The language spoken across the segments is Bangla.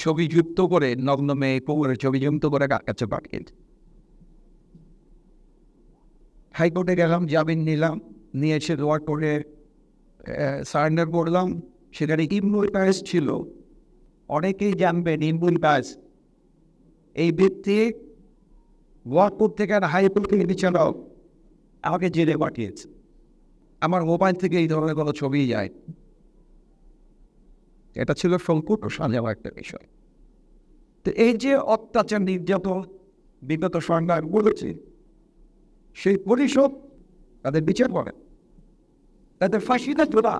ছবি যুক্ত করে, নগ্ন মেয়ে কোমরের ছবি যুক্ত করে কাছে পাঠিয়েছে। হাইকোর্টে গেলাম, জামিন নিলাম, নিয়ে এসে লোয়ার কোর্টে সারেন্ডার করলাম। সেখানে ইমরুল কায়েস ছিল, অনেকেই জানবেন ইমরুল কায়েস এই ব্যক্তি লোয়ার কোর্ট থেকে আর হাইকোর্ট থেকে বিচারক আমাকে জেলে পাঠিয়েছে। আমার মোবাইল থেকে এই ধরনের কোনো ছবি যায়। এটা ছিল সম্পূর্ণ সাজানো একটা বিষয়। তো এই যে অত্যাচার নির্যাতন বিগত সরকার বলেছে, সেই পরিষদ তাদের বিচার করে, তাদের ফাঁসিতে তোলা।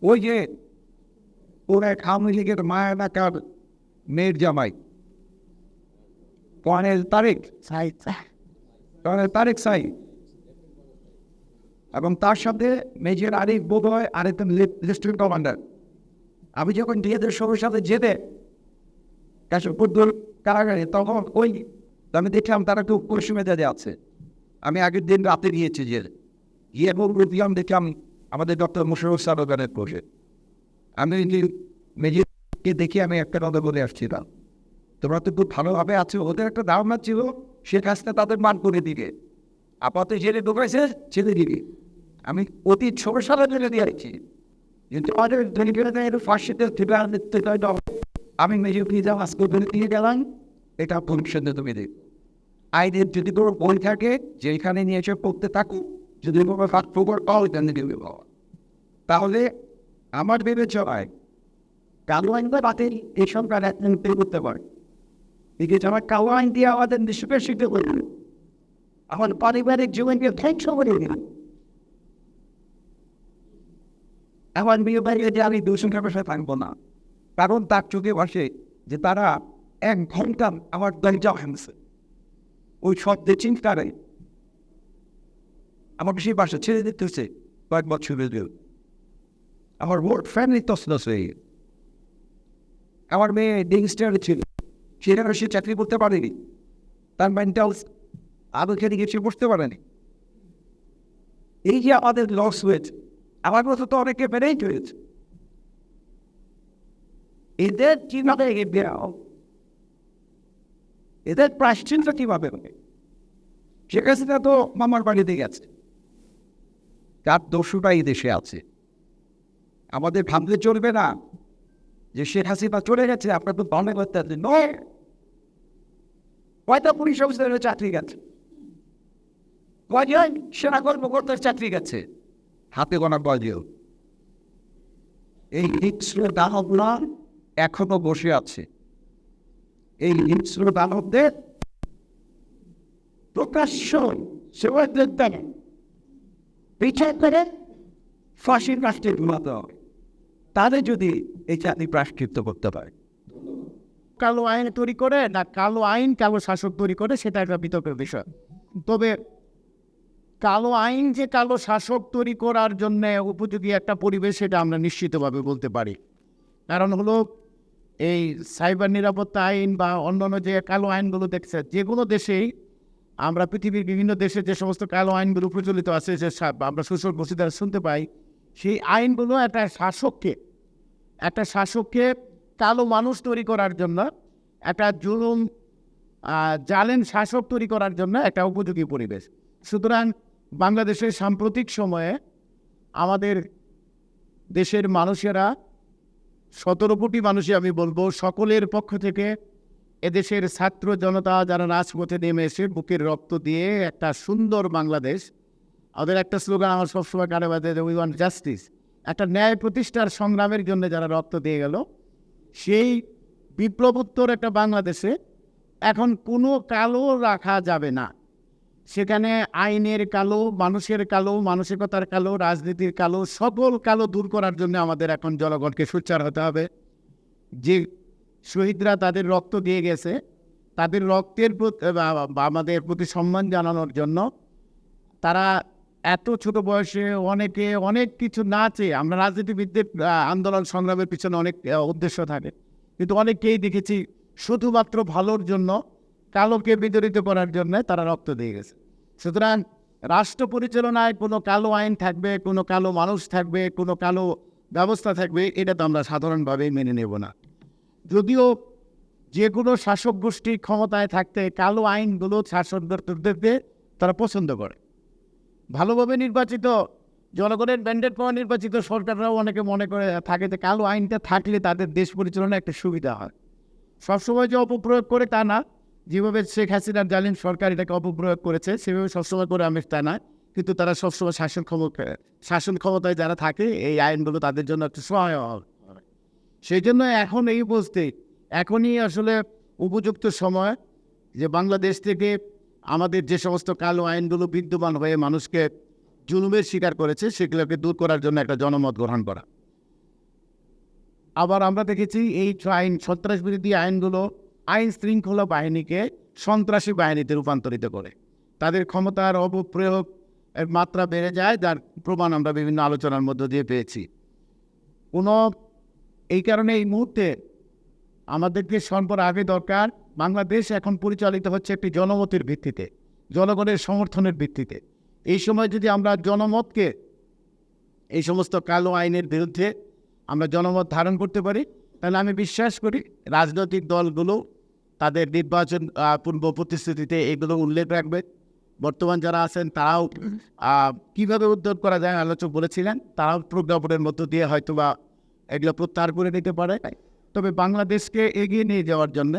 ওই যে ওর এক আওয়ামী লীগের মায়ানাকার মেয়ের জামাই কর্নেল তারেক সাই, এবং তার সাথে মেজর আরিফ বোধহয় আরেকজন লেফটেন্যান্ট কমান্ডার। আমি যখন ডিএদের সবার সাথে যেতে কাশীপুর কারাগারে, তখন ওই আমি দেখলাম তারা খুব পশ্চিমেদারে আছে। আমি আগের দিন রাতে গিয়েছি, গিয়ে দেখলাম দেখলাম আমাদের ডক্টর মুশারফ সারোগানের বসে। আমি মেজরকে দেখি আমি একটা কথা বলে আসছিলাম, তোমরা তো খুব ভালোভাবে আছো। ওদের একটা ধারণা ছিল সে কাজটা তাদের মান করে দিবে, আপাতত জেলে ঢুকেছে ছেড়ে দিবে। আমি অতি ছোট সালে জেলে দিয়েছি, কিন্তু আমাদের ফার্স্টে আমি মেজর ফিজা আজকে দিয়ে গেলাম। এটা ভবিষ্যতে তুমি দেখ আইনের যদি কোনো বই থাকে যেখানে নিয়ে এসে পড়তে থাকুক, যদি কোনো ফাঁকফোকর পাও এখানে দেবে পাওয়া, তাহলে আমার বিবেচনায় কালো আইনটা বাতিল এইসব কাজ করতে পারে। বিকজ আমার কালো আইন দিয়ে আমাদের দেশকে শিখতে করবে, আমার পারিবারিক জীবনকে ধ্বংস করে দিল। আমার বিয়ে বাড়িতে যে আমি দূষণ ব্যবসায় থাকবো না, কারণ তার চোখে বসে যে তারা 1 ঘন্টা আমার দরজা ভাঙছে। ওই শব্দে চিন্তারে আমাকে সেই বাসা ছেড়ে দিতে হচ্ছে কয়েক বছর বেঁধে। আমার ওর ফ্যামিলি তসনস হয়ে গেছে। আমার মেয়ে ডিংস্টার ছিল, সেখানে সে চাকরি করতে পারেনি, তার মেন্টাল আবেগে গিয়ে বসতে পারেনি। এই যে আমাদের লস হয়েছে, আমার মতো তো অনেকে বেড়েই হয়েছে। এদের কিভাবে এদের প্রাশ্চিত্য কিভাবে হবে? শেখ হাসিনা তো মামার বাড়িতে গেছে, তার দস্যুটা এই দেশে আছে। আমাদের ভাবতে চলবে না যে শেখ হাসিনা চলে গেছে আপনার তো মনে করতে নয়। কয়টা পুলিশ অফিসারের চাকরি গেছে, কয়জন সেনা কর্মকর্তার চাকরি গেছে, হাতে গোনা কয়জন। এই হিংস্র দানবরা এখনো বসে আছে। এই হিংস্র দানবদের প্রকাশ্য সেবাদের দ্বারা বিচার করে ফাঁসির রাষ্ট্রে ঘুমাতে হবে, তাহলে যদি এই চাকরি প্রায়শ্চিত্ত করতে পারে। কালো আইন তৈরি করে না কালো আইন কালো শাসক তৈরি করে, সেটা একটা বিতর্কের বিষয়। তবে কালো আইন যে কালো শাসক তৈরি করার জন্য উপযোগী একটা পরিবেশ, সেটা আমরা নিশ্চিতভাবে বলতে পারি। কারণ হলো এই সাইবার নিরাপত্তা আইন বা অন্যান্য যে কালো আইনগুলো দেখছে, যেগুলো দেশেই আমরা পৃথিবীর বিভিন্ন দেশে যে সমস্ত কালো আইনগুলো প্রচলিত আছে, যে আমরা সোশ্যাল প্রসিডার শুনতে পাই, সেই আইনগুলো একটা শাসককে কালো মানুষ তৈরি করার জন্য, একটা জুলুম জালেম শাসক তৈরি করার জন্য একটা উপযোগী পরিবেশ। সুতরাং বাংলাদেশের সাম্প্রতিক সময়ে আমাদের দেশের মানুষেরা 17 কোটি মানুষই আমি বলবো, সকলের পক্ষ থেকে এদেশের ছাত্র জনতা যারা রাজপথে নেমে এসে বুকের রক্ত দিয়ে একটা সুন্দর বাংলাদেশ, ওদের একটা স্লোগান আমার সবসময় কানে বাজে, উই ওয়ান্ট জাস্টিস, একটা ন্যায় প্রতিষ্ঠার সংগ্রামের জন্য যারা রক্ত দিয়ে গেল, সেই বিপ্লবোত্তর একটা বাংলাদেশে এখন কোনো কালো রাখা যাবে না। সেখানে আইনের কালো, মানুষের কালো, মানসিকতার কালো, রাজনীতির কালো, সকল কালো দূর করার জন্য আমাদের এখন জনগণকে সোচ্চার হতে হবে। যে শহীদরা তাদের রক্ত দিয়ে গেছে, তাদের রক্তের আমাদের প্রতি সম্মান জানানোর জন্য তারা এত ছোট বয়সে অনেকে অনেক কিছু না চেয়ে, আমরা রাজনীতিবিদদের আন্দোলন সংগ্রামের পিছনে অনেক উদ্দেশ্য থাকে, কিন্তু অনেককেই দেখেছি শুধুমাত্র ভালোর জন্য, কালোকে বিতাড়িত করার জন্য তারা রক্ত দিয়ে গেছে। সুতরাং রাষ্ট্র পরিচালনায় কোনো কালো আইন থাকবে, কোনো কালো মানুষ থাকবে, কোনো কালো ব্যবস্থা থাকবে, এটা তো আমরা সাধারণভাবেই মেনে নেব না। যদিও যে কোনো শাসক গোষ্ঠী ক্ষমতায় থাকতে কালো আইনগুলো শাসকদেরকে তারা পছন্দ করে। ভালোভাবে নির্বাচিত জনগণের ম্যান্ডেট পাওয়া নির্বাচিত সরকাররাও অনেকে মনে করে থাকে যে কালো আইনটা থাকলে তাদের দেশ পরিচালনা একটা সুবিধা হয়। সবসময় যে অপপ্রয়োগ করে তা না, যেভাবে শেখ হাসিনার জালিম সরকার এটাকে অপপ্রয়োগ করেছে সেভাবে সবসময় করে আমি তা না, কিন্তু তারা সবসময় শাসন ক্ষমতায় যারা থাকে এই আইনগুলো তাদের জন্য একটু সহায়ক হয়। সেই জন্য এখন এই বলতে এখনই আসলে উপযুক্ত সময় যে বাংলাদেশ থেকে আমাদের যে সমস্ত কালো আইনগুলো বিদ্যমান হয়ে মানুষকে জুলুমের শিকার করেছে সেগুলোকে দূর করার জন্য একটা জনমত গ্রহণ করা। আবার আমরা দেখেছি এই সন্ত্রাস বিরোধী আইনগুলো আইন শৃঙ্খলা বাহিনীকে সন্ত্রাসী বাহিনীতে রূপান্তরিত করে, তাদের ক্ষমতার অপপ্রয়োগ এর মাত্রা বেড়ে যায়, যার প্রমাণ আমরা বিভিন্ন আলোচনার মধ্য দিয়ে পেয়েছি। এই কারণে এই মুহূর্তে আমাদেরকে সর্বর আগে দরকার, বাংলাদেশ এখন পরিচালিত হচ্ছে একটি জনমতের ভিত্তিতে, জনগণের সমর্থনের ভিত্তিতে। এই সময় যদি আমরা জনমতকে এই সমস্ত কালো আইনের বিরুদ্ধে আমরা জনমত ধারণ করতে পারি, তাহলে আমি বিশ্বাস করি রাজনৈতিক দলগুলো তাদের নির্বাচন পূর্ব প্রতিশ্রুতিতে এগুলো উল্লেখ রাখবে। বর্তমান যারা আছেন তারাও কীভাবে উদ্যোগ করা যায় আলোচক বলেছিলেন, তারাও প্রজ্ঞাপনের মধ্য দিয়ে হয়তো বা এগুলো প্রত্যাহার করে নিতে পারে। তবে বাংলাদেশকে এগিয়ে নিয়ে যাওয়ার জন্য,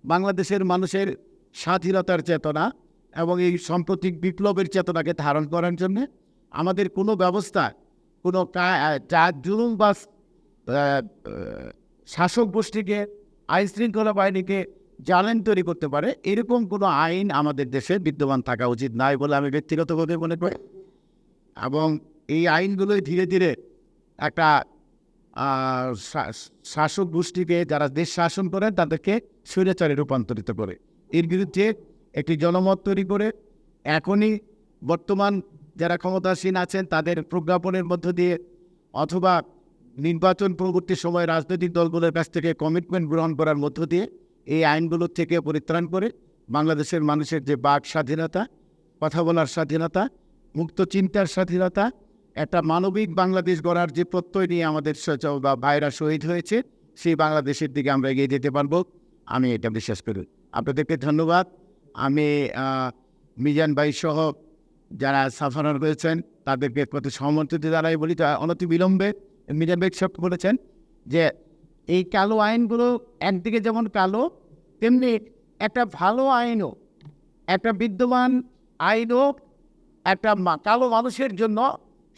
বাংলাদেশের মানুষের স্বাধীনতার চেতনা এবং এই সাম্প্রতিক বিপ্লবের চেতনাকে ধারণ করার জন্য আমাদের কোনো ব্যবস্থা, কোনো জুলুম বা শাসক গোষ্ঠীকে, আইন শৃঙ্খলা বাহিনীকে জালেম তৈরি করতে পারে এরকম কোনো আইন আমাদের দেশে বিদ্যমান থাকা উচিত নয় বলে আমি ব্যক্তিগতভাবে মনে করি। এবং এই আইনগুলোই ধীরে ধীরে একটা শাসক গোষ্ঠীকে, যারা দেশ শাসন করে তাদেরকে স্বৈরাচারে রূপান্তরিত করে, এর বিরুদ্ধে একটি জনমত তৈরি করে এখনই বর্তমান যারা ক্ষমতাসীন আছেন তাদের প্রজ্ঞাপনের মধ্য দিয়ে অথবা নির্বাচন পরবর্তী সময়ে রাজনৈতিক দলগুলোর কাছ থেকে কমিটমেন্ট গ্রহণ করার মধ্য দিয়ে এই আইনগুলোর থেকে পরিত্রাণ করে বাংলাদেশের মানুষের যে বাক স্বাধীনতা, কথা বলার স্বাধীনতা, মুক্ত চিন্তার স্বাধীনতা, একটা মানবিক বাংলাদেশ গড়ার যে প্রত্যয় নিয়ে আমাদের ভাইরা শহীদ হয়েছে, সেই বাংলাদেশের দিকে আমরা এগিয়ে যেতে পারবো, আমি এটা বিশ্বাস করি। আপনাদেরকে ধন্যবাদ। আমি মিজান ভাই সহ যারা সাফারার হয়েছেন তাদেরকে প্রতি সমর্থিত জানাই বলি। অনতি বিলম্বে মিজান ভাই সব বলেছেন যে এই কালো আইনগুলো একদিকে যেমন কালো, তেমনি একটা ভালো আইনও, একটা বিদ্যমান আইনও একটা কালো মানুষের জন্য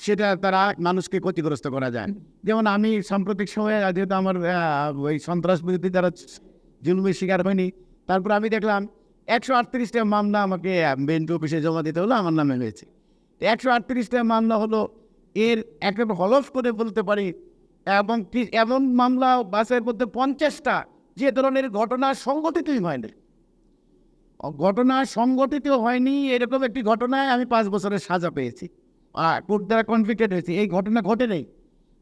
সেটা তারা মানুষকে ক্ষতিগ্রস্ত করা যায়। যেমন আমি সাম্প্রতিক সময়ে, যেহেতু আমার ওই সন্ত্রাস বিরোধী যারা জুলুমের শিকার হয়নি, তারপর আমি দেখলাম 138টা মামলা আমাকে বিএনপি অফিসে জমা দিতে হলো, আমার নামে হয়েছে। 138টা মামলা হলো, এর একটা হলফ করে বলতে পারি, এবং এমন মামলা বাসের মধ্যে 50টা যে ধরনের ঘটনা সংগঠিতই হয়নি। ঘটনা সংগঠিত হয়নি এরকম একটি ঘটনায় আমি 5 বছরের সাজা পেয়েছি, কোর্ট দ্বারা কনভিক্টেড হয়েছি। এই ঘটনা ঘটে নেই।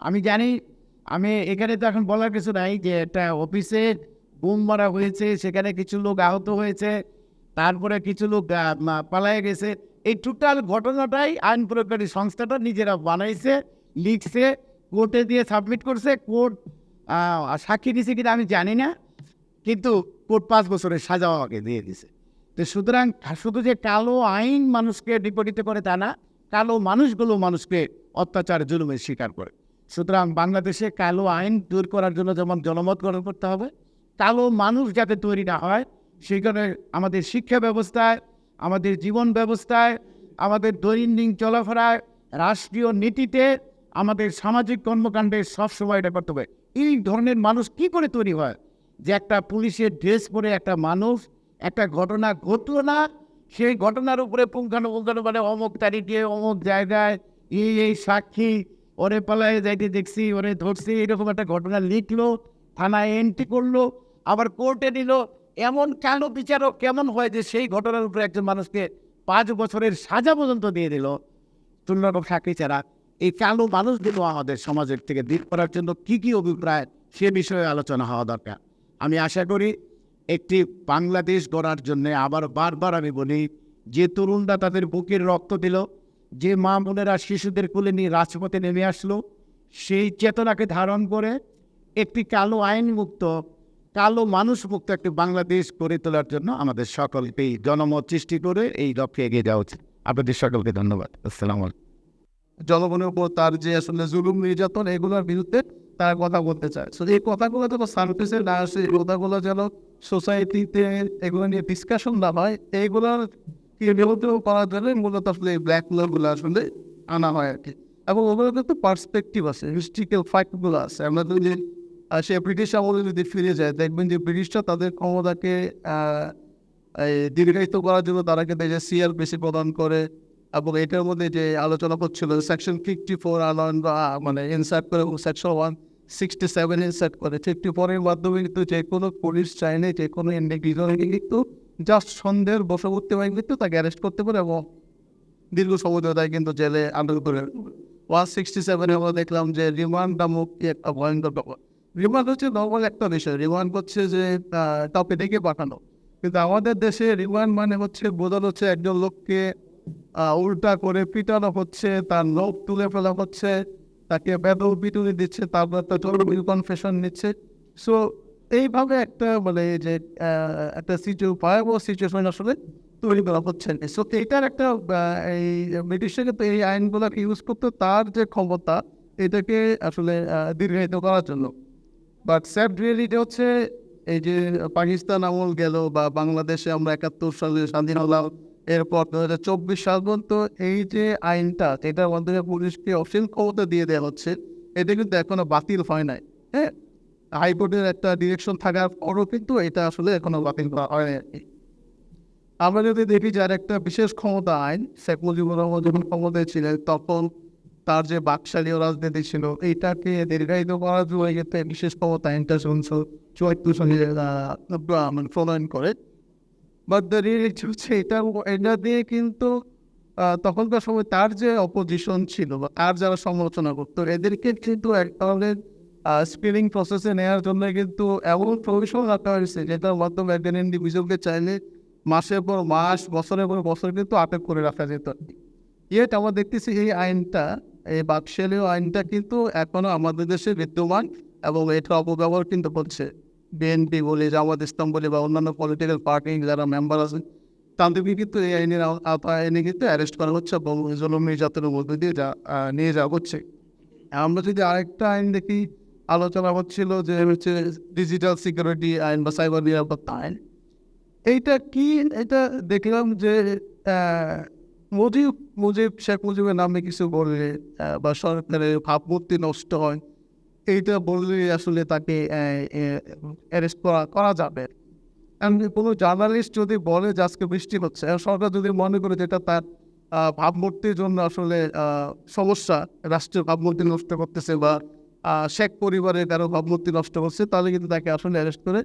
আমি জানি, আমি এখানে তো এখন বলার কিছু নাই যে একটা অফিসে বোম মারা হয়েছে, সেখানে কিছু লোক আহত হয়েছে, তারপরে কিছু লোক পালায়ে গেছে। এই টোটাল ঘটনাটাই আইন প্রয়োগকারী সংস্থাটা নিজেরা বানাইছে, লিখছে, কোর্টে দিয়ে সাবমিট করছে। কোর্ট সাক্ষী দিছে কিনা আমি জানি না, কিন্তু কোর্ট 5 বছরের সাজা আমাকে দিয়ে দিছে। তো সুতরাং শুধু যে কালো আইন মানুষকে বিপরীত করে তা না, কালো মানুষগুলো মানুষকে অত্যাচার জুলুমের শিকার করে। সুতরাং বাংলাদেশে কালো আইন দূর করার জন্য যেমন জনমত গ্রহণ করতে হবে, কালো মানুষ যাতে তৈরি না হয় সেখানে আমাদের শিক্ষা ব্যবস্থায়, আমাদের জীবন ব্যবস্থায়, আমাদের দৈনন্দিন চলাফেরায়, রাষ্ট্রীয় নীতিতে, আমাদের সামাজিক কর্মকাণ্ডে সবসময় এটা করতে হবে। এই ধরনের মানুষ কি করে তৈরি হয় যে একটা পুলিশের ড্রেস পরে একটা মানুষ একটা ঘটনা ঘটলো না, সেই ঘটনার উপরে পুঙ্খানুপুঙ্খানু মানে অমুক তারিখে অমুক জায়গায় এই সাক্ষী, ওরে পালায় যাইতে দেখছি, ওরে ধরছি, এরকম একটা ঘটনা লিখলো, থানায় এন্ট্রি করলো, আবার কোর্টে নিল। এমন কালো বিচারক কেমন হয় যে সেই ঘটনার উপরে একজন মানুষকে 5 বছরের সাজা পর্যন্ত দিয়ে দিল তুলনামূলক চাকরি ছাড়া? এই কালো মানুষগুলো আমাদের সমাজের থেকে দূর করার জন্য কী কী অভিপ্রায়, সে বিষয়ে আলোচনা হওয়া দরকার। আমি আশা করি একটি বাংলাদেশ গড়ার জন্যে, আবার বারবার আমি বলি, যে তরুণরা তাদের বুকের রক্ত দিল, যে মা বোনেরা শিশুদের কোলে নিয়ে রাজপথে নেমে আসলো, সেই চেতনাকে ধারণ করে একটি কালো আইন মুক্ত কালো মানুষ মুক্ত একটি বাংলাদেশ গড়ে তোলার জন্য আমাদের সকলকেই জনমত সৃষ্টি করে এই লক্ষ্যে এগিয়ে যাওয়া উচিত। আপনাদের সকলকে ধন্যবাদ। আসসালামু আলাইকুম। জনগণের উপর তার যে আসলে জুলুম নির্যাতন এগুলোর বিরুদ্ধে তারা কথা বলতে চায়। সো এই কথাগুলো যেন সার্ভিসে না আসে, এই কথাগুলো যেন সোসাইটিতে এগুলো নিয়ে ডিসকাশন না হয়, এইগুলোর নিয়ন্ত্রণ করার জন্য মূলত আসলে এই ব্ল্যাক গুলো আসলে আনা হয় আর কি। এবং ওগুলো কিন্তু পার্সপেক্টিভ আছে, হিস্ট্রিক্যাল ফ্যাক্টগুলো আছে। আমরা যদি সে ব্রিটিশ আমলে যদি ফিরে যায়, দেখবেন যে ব্রিটিশরা তাদের ক্ষমতাকে এই দীর্ঘায়িত করার জন্য তারা কিন্তু এই যে সিআর বেশি প্রদান করে। এবং এটার মধ্যে যে আলোচনা করছিল সেকশন 54 মানে ইনসার্ট করে সেকশন 167 ইনসার্ট করে 54 এর মাধ্যমে কিন্তু যে কোনো পুলিশ চাইলে যে কোনো ইন্ডিভিজুয়ালকে কিন্তু জাস্ট সন্দেহের বশবর্তী হয়ে কিন্তু তাকে অ্যারেস্ট করতে পারে এবং দীর্ঘ সময় ধরে তাকে কিন্তু জেলে আন্দোলন করে। 167 আমরা দেখলাম যে রিমান্ড নামক কি একটা ভয়ঙ্কর ব্যাপার। রিমান্ড হচ্ছে নর্মাল একটা বিষয়, রিমান্ড হচ্ছে যে কাউকে ডেকে পাঠানো। কিন্তু আমাদের দেশে রিমান্ড মানে হচ্ছে বোঝানো হচ্ছে একজন লোককে উল্টা করে পিটানো হচ্ছে, তার লোক তুলে ফেলা হচ্ছে, তাকে বেদম পিটুনি দিচ্ছে, তারপর একটা জরুরি কনফেশন নিচ্ছে। সো এইভাবে একটা মানে যে একটা ভয়াবহ সিচুয়েশন আসলে তৈরি করা হচ্ছে। সো এইটার একটা এই ব্রিটিশরা কিন্তু এই আইনগুলোকে ইউজ করতো তার যে ক্ষমতা এটাকে আসলে দীর্ঘায়িত করার জন্য। বাট স্যাড রিয়েলিটি হচ্ছে এই যে পাকিস্তান আমল গেল বা বাংলাদেশে আমরা 71 সালে স্বাধীন হলাম, এরপর 2024 সাল পর্যন্ত এই যে আইনটা এটার মাধ্যমে পুলিশকে অসীম ক্ষমতা দিয়ে দেওয়া হচ্ছে, এটা কিন্তু এখনো বাতিল হয় নাই। হ্যাঁ, হাইকোর্টের একটা ডিরেকশন থাকার পরও কিন্তু এটা আসলে এখনো বাতিল করা হয় নাই আর কি। আমরা যদি দেখি যার একটা বিশেষ ক্ষমতা আইন, শেখ মুজিবুর রহমান যখন ক্ষমতায় ছিলেন তখন তার যে বাকশালী রাজনীতি ছিল এইটাকে দীর্ঘায়িত করার জন্য কিন্তু বিশেষ ক্ষমতা আইনটা 1974 সালে মানে প্রণয়ন করে। বাট দ্য রিয়েলিটি হচ্ছে এটা দিয়ে কিন্তু তখনকার সময় তার যে অপোজিশন ছিল বা তার যারা সমালোচনা করতো এদেরকে কিন্তু এক ধরনের স্পিলিং প্রসেসে নেওয়ার জন্য কিন্তু এমন প্রভিশন রাখা হয়েছে যেটার মাধ্যমে একজন ইন্ডিভিজুয়ালকে চাইলে মাসের পর মাস, বছরের পর বছর কিন্তু আটক করে রাখা যেত। ইয়েট আমরা দেখতেছি এই আইনটা, এই বাকশালীয় আইনটা কিন্তু এখনো আমাদের দেশে বিদ্যমান এবং এটা অপব্যবহার কিন্তু করছে। বিএনপি বলি, জামাত ইসলাম বলি বা অন্যান্য পলিটিক্যাল পার্টি যারা মেম্বার আছেন তাদেরকে কিন্তু এই আইনের আওতায় এনে কিন্তু অ্যারেস্ট করা হচ্ছে এবং জুলুম নির্যাতনের মধ্যে দিয়ে নিয়ে যাওয়া হচ্ছে। আমরা যদি আরেকটা আইন দেখি, আলোচনা হচ্ছিল যে হচ্ছে ডিজিটাল সিকিউরিটি আইন বা সাইবার নিরাপত্তা আইন। এইটা কি, এটা দেখলাম যে শেখ মুজিবের নামে কিছু বললে বা সরকারের ভাবমূর্তি নষ্ট হয়, এইটা বললে আসলে তাকে অ্যারেস্ট করা যাবে। কোনো জার্নালিস্ট যদি বলে যে আজকে বৃষ্টি হচ্ছে, সরকার যদি মনে করে যেটা তার ভাবমূর্তির জন্য আসলে সমস্যা, রাষ্ট্রের ভাবমূর্তি নষ্ট করতেছে বা শেখ পরিবারের কারো ভাবমূর্তি নষ্ট করছে, তাহলে কিন্তু তাকে আসলে অ্যারেস্ট করে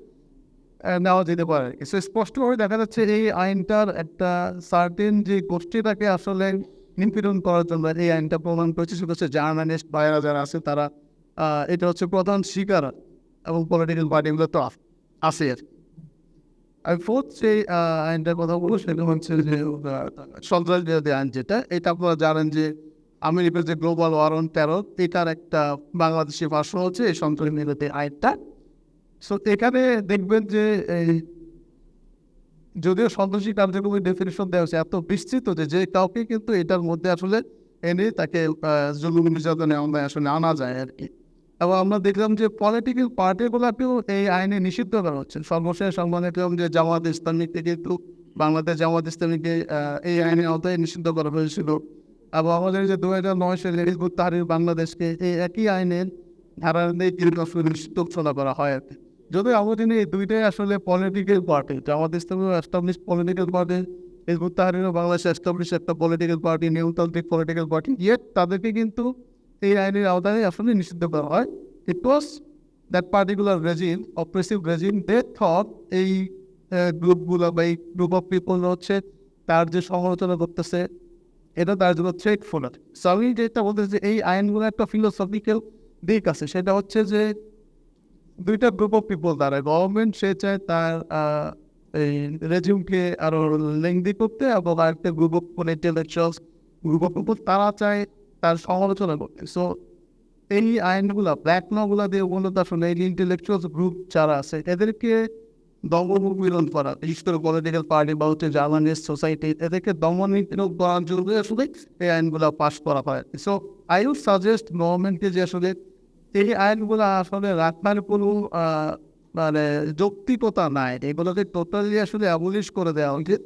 নেওয়া যেতে পারে। সো স্পষ্টভাবে দেখা যাচ্ছে এই আইনটার একটা সার্টেন যে গোষ্ঠীটাকে আসলে নিপীড়ন করার জন্য এই আইনটা প্রমাণ করেছে। সেটা হচ্ছে জার্নালিস্ট ভাইয়েরা যারা আছে তারা এটা হচ্ছে প্রধান শিকার এবং পলিটিক্যাল পার্টিগুলো তো আছে। আর ফোর্থ যে আইনটার কথা বলবো সেটা হচ্ছে যে সন্ত্রাস বিরোধী আইন, যেটা এটা আপনারা জানেন যে আমেরিকার যে গ্লোবাল ওয়ার অন টেরর এটার একটা বাংলাদেশি ভাষণ হচ্ছে এই সন্ত্রাস বিরোধী আইনটা। সো এখানে দেখবেন যে যদিও সন্ত্রাসী কার্যক্রমের ডেফিনেশন দেওয়া হচ্ছে এত বিস্তৃত যে কাউকে কিন্তু এটার মধ্যে আসলে এনে তাকে জুলুম নির্যাতনে আসলে আনা যায় আর কি। এবং আমরা দেখলাম যে পলিটিক্যাল পার্টিগুলোকেও এই আইনে নিষিদ্ধ করা হচ্ছে। সর্বশেষ আমরা দেখলাম যে জামাত ইসলামীকে কিন্তু বাংলাদেশ জামাত ইসলামীকে এই আইনের আওতায় নিষিদ্ধ করা হয়েছিল। এবং আমাদের যে 2009 সালে হিজবুত তাহরির বাংলাদেশকে এই একই আইনের ধারা নিয়ে কিন্তু আসলে নিষিদ্ধ ঘোষণা করা হয় আর কি। যদিও আমাদের এই দুইটাই আসলে political party, Jamaat Islami establish political party, হিজবুত তাহরিরও বাংলাদেশে এস্টাবলিশ একটা পলিটিক্যাল পার্টি, নিউতান্ত্রিক পলিটিক্যাল পার্টি, ইয়েট তাদেরকে কিন্তু এই আইনের আওতায় আসলে নিষিদ্ধ করা হয়। It was that particular regime, oppressive regime, they thought এই গ্রুপগুলো বা এই গ্রুপ অফ পিপল হচ্ছে তার যে সমালোচনা করতেছে এটা তার জন্য থ্রেটফুল। সো আমি যেটা বলতেছি এই আইনগুলো একটা ফিলোসফিক্যাল দিক আছে, সেটা হচ্ছে যে দুইটা গ্রুপ অফ পিপল দ্বারা গভর্নমেন্ট সে চায় তার এই রেজিমকে আরো লেংদি করতে, এবং আরেকটা group of intellectuals group of people তারা চায় তার সমালোচনা করতে। সো এই আইনগুলা ব্ল্যাক লগুলা দিয়ে মূলত আসলে এই ইন্টেলেকচুয়াল গ্রুপ যারা আছে এদেরকে দমন করা, বিশেষ করে পলিটিক্যাল পার্টি বা হচ্ছে জার্নালিস্ট সোসাইটি, এদেরকে দমন করার জন্য আসলে এই আইনগুলো পাস করা হয়। সো আই উড সাজেস্ট গভর্নমেন্টকে যে আসলে এই আইনগুলো আসলে রাখার কোনো মানে যৌক্তিকতা নাই, এগুলোকে টোটালি আসলে অ্যাবলিশ করে দেওয়া উচিত।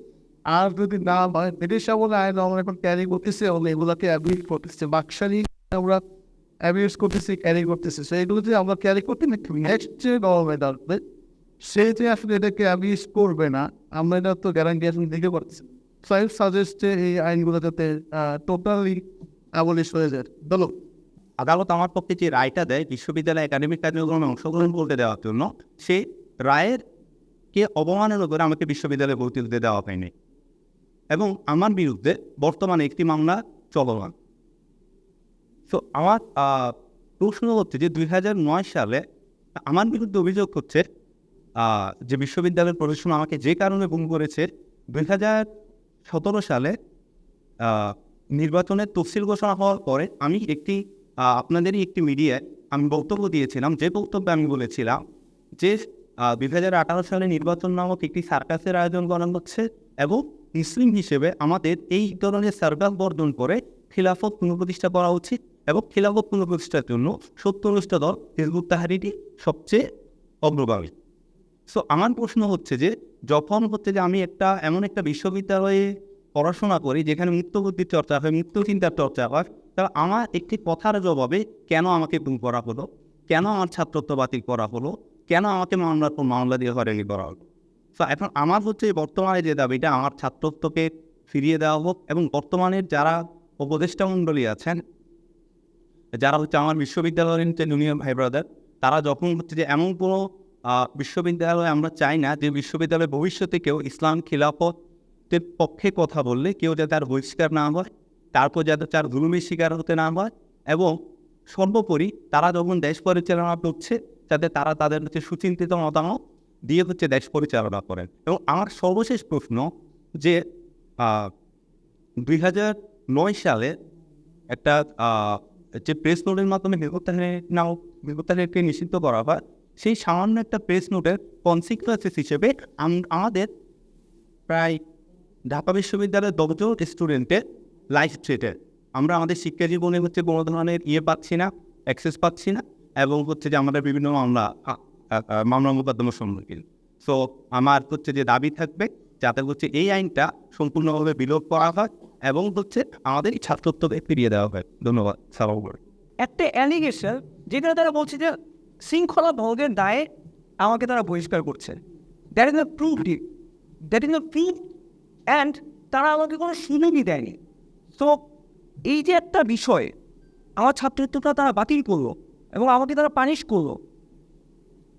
আর যদি না হয় ব্রিটিশ আমলে আইন আমরা এখন ক্যারি করতেছে এবং এগুলোকে অ্যাবিউজ করতেছে, বাকশালী আমরা অ্যাবিউজ করতেছি, ক্যারি করতেছি। সো এগুলো যদি আমরা ক্যারি করতে নেক্সট যে গভর্নমেন্ট আসবে সে যে আসলে এটাকে অ্যাবিউজ করবে না, আমরা এটা তো গ্যারান্টি আসলে দিতে পারছি। সো আই সাজেস্ট যে এই আইনগুলো যাতে টোটালি অ্যাবলিশ হয়ে যায়। বলো। আদালত আমার পক্ষে যে রায়টা দেয় বিশ্ববিদ্যালয় একাডেমিক কার্যক্রমে অংশগ্রহণ করতে দেওয়ার জন্য, সেই রায়ের কে অবমাননা করে আমাকে বিশ্ববিদ্যালয়ে ভর্তি হতে দেওয়া হয়নি এবং আমার বিরুদ্ধে বর্তমানে একটি মামলা চলমান। তো আমার প্রশ্ন হচ্ছে যে 2009 সালে আমার বিরুদ্ধে অভিযোগ হচ্ছে যে বিশ্ববিদ্যালয়ের প্রশাসন আমাকে যে কারণে গুম করেছে। 2017 সালে নির্বাচনের তফসিল ঘোষণা হওয়ার পরে আমি আপনাদেরই একটি মিডিয়ায় আমি বক্তব্য দিয়েছিলাম, যে বক্তব্যে আমি বলেছিলাম যে 2018 সালে নির্বাচন নামক একটি সার্কাসের আয়োজন করা হচ্ছে এবং মুসলিম হিসেবে আমাদের এই ধরনের সার্কাস বর্জন করে খিলাফত পুনঃপ্রতিষ্ঠা করা উচিত এবং খিলাফত পুনঃপ্রতিষ্ঠার জন্য 70 দল হিজবুত তাহরির সবচেয়ে অগ্রগামী। সো আমার প্রশ্ন হচ্ছে যে যখন হচ্ছে যে আমি এমন একটা বিশ্ববিদ্যালয়ে পড়াশোনা করি যেখানে মুক্ত বুদ্ধির চর্চা হয়, মুক্ত চিন্তার চর্চা হয়, তাহলে আমার একটি কথার জবাবে কেন আমাকে গুম করা হলো, কেন আমার ছাত্রত্ব বাতিল করা হলো, কেন আমাকে মামলার পর মামলা দিয়ে হয়রানি করা হলো। তো এখন আমার হচ্ছে বর্তমানে যে দাবিটা আমার ছাত্রত্বকে ফিরিয়ে দেওয়া হোক এবং বর্তমানের যারা উপদেষ্টা মণ্ডলী আছেন, যারা হচ্ছে আমার বিশ্ববিদ্যালয়ের যে জুনিয়র ভাই ব্রাদার, তারা যখন হচ্ছে যে এমন কোনো বিশ্ববিদ্যালয়ে আমরা চাই না যে বিশ্ববিদ্যালয়ের ভবিষ্যতে কেউ ইসলাম খিলাফতের পক্ষে কথা বললে কেউ যাতে তার বহিষ্কার না হয়, তারপর যাতে তার জুলুমের শিকার হতে না হয়, এবং সর্বোপরি তারা যখন দেশ পরিচালনা করছে যাতে তারা তাদের হচ্ছে সুচিন্তিত মতামত দিয়ে হচ্ছে দেশ পরিচালনা করেন। এবং আমার সর্বশেষ প্রশ্ন যে 2009 সালে একটা যে প্রেস নোটের মাধ্যমে নির্বাচনকে নিষিদ্ধ করা হয়, সেই সামান্য একটা প্রেস নোটের কনসিকুয়েন্সেস হিসেবে আমাদের প্রায় ঢাকা বিশ্ববিদ্যালয়ের 10 জন স্টুডেন্টের লাইফ থ্রেটের আমরা আমাদের শিক্ষা জীবনে হচ্ছে কোনো ধরনের পাচ্ছি না, অ্যাক্সেস পাচ্ছি না, এবং হচ্ছে যে আমাদের বিভিন্ন মামলা মোকদ্দমার সম্মুখীন। সো আমার হচ্ছে যে দাবি থাকবে যাতে হচ্ছে এই আইনটা সম্পূর্ণভাবে বিলোপ করা হয় এবং হচ্ছে আমাদের ছাত্রত্বকে ফিরিয়ে দেওয়া হয়। ধন্যবাদ। সালাম। একটা অ্যালিগেশন যেখানে তারা বলছে যে শৃঙ্খলা ভঙ্গের দায়ে আমাকে তারা বহিষ্কার করছে, that is a proof, that is a proof, and তারা আমাকে কোনো সুযোগই দেয়নি। তো এই যে একটা বিষয় আমার ছাত্রত্বটা তারা বাতিল করলো এবং আমাকে তারা পানিশ করলো,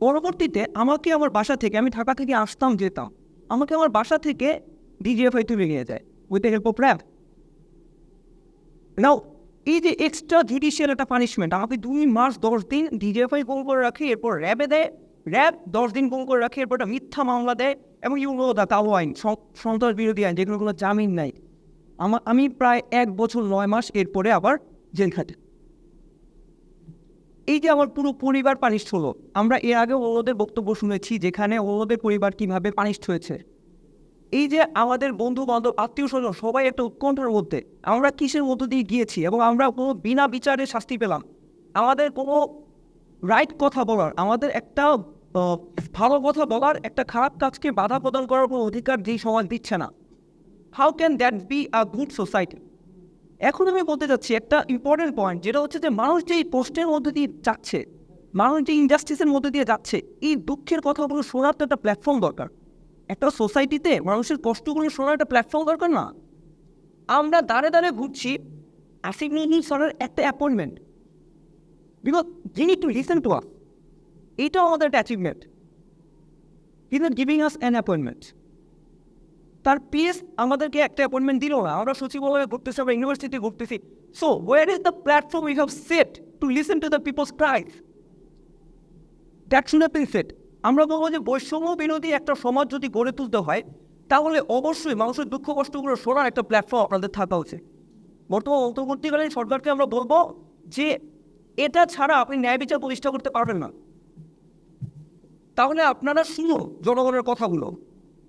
পরবর্তীতে আমাকে আমার বাসা থেকে, আমি ঢাকা থেকে আসতাম যেতাম, আমাকে আমার বাসা থেকে ডিজিএফআই তুলে নিয়ে যায় with the help of RAB. Now এই যে এক্সট্রা জুডিশিয়াল একটা পানিশমেন্ট, আমাকে 2 মাস 10 দিন ডিজিএফআই গুম করে রাখে, এরপর র্যাবে দেয়, র্যাব 10 দিন গুম করে রাখে, এরপর একটা মিথ্যা মামলা দেয়, এবং দা কালো আইন, সন্ত্রাস বিরোধী আইন, যেগুলো কোনো জামিন নাই। আমি প্রায় 1 বছর 9 মাস এরপরে আবার জেল খাটে। এই যে আমার পুরো পরিবার পানিশড হলো। আমরা এর আগে ওদের বক্তব্য শুনেছি যেখানে ওদের পরিবার কীভাবে পানিশড হয়েছে। এই যে আমাদের বন্ধু বান্ধব আত্মীয় স্বজন সবাই একটা উৎকণ্ঠার মধ্যে, আমরা কিসের মধ্য দিয়ে গিয়েছি এবং আমরা কোনো বিনা বিচারে শাস্তি পেলাম। আমাদের কোনো রাইট কথা বলার, আমাদের একটা ভালো কথা বলার, একটা খারাপ কাজকে বাধা প্রদান করার কোনো অধিকার যেই সমাজ দিচ্ছে না। How can that be a good society? এখন আমি বলতে চাচ্ছি একটা ইম্পর্টেন্ট পয়েন্ট, যেটা হচ্ছে যে মানুষ যে এই পোস্টের মধ্যে দিয়ে যাচ্ছে, মানুষ যে ইনজাস্টিসের মধ্যে দিয়ে যাচ্ছে, এই দুঃখের কথাগুলো শোনার তো একটা প্ল্যাটফর্ম দরকার। একটা সোসাইটিতে মানুষের কষ্টগুলো শোনার একটা প্ল্যাটফর্ম দরকার না? আমরা দাঁড়ে দাঁড়ে ঘুরছি আসিফ নজরুল স্যারের একটা appointment, because he need to listen to us. এইটাও আমাদের একটা achievement. He is not giving us an appointment. তার পিএস আমাদেরকে একটা অ্যাপয়েন্টমেন্ট দিল না। আমরা সচিবালয়ে ঘুরতেছি, আমরা ইউনিভার্সিটি ঘুরতেছি। So where is the platform you have set to listen to the peoples cries? That should have been set. আমরা বলবো যে বৈষম্য বিরোধী একটা সমাজ যদি গড়ে তুলতে হয়, তাহলে অবশ্যই মানুষের দুঃখ কষ্টগুলো শোনার একটা প্ল্যাটফর্ম আপনাদের থাকা উচিত। বর্তমান অন্তর্বর্তীকালীন সরকারকে আমরা বলবো যে এটা ছাড়া আপনি ন্যায় বিচার প্রতিষ্ঠা করতে পারবেন না। তাহলে আপনারা শুনো জনগণের কথাগুলো,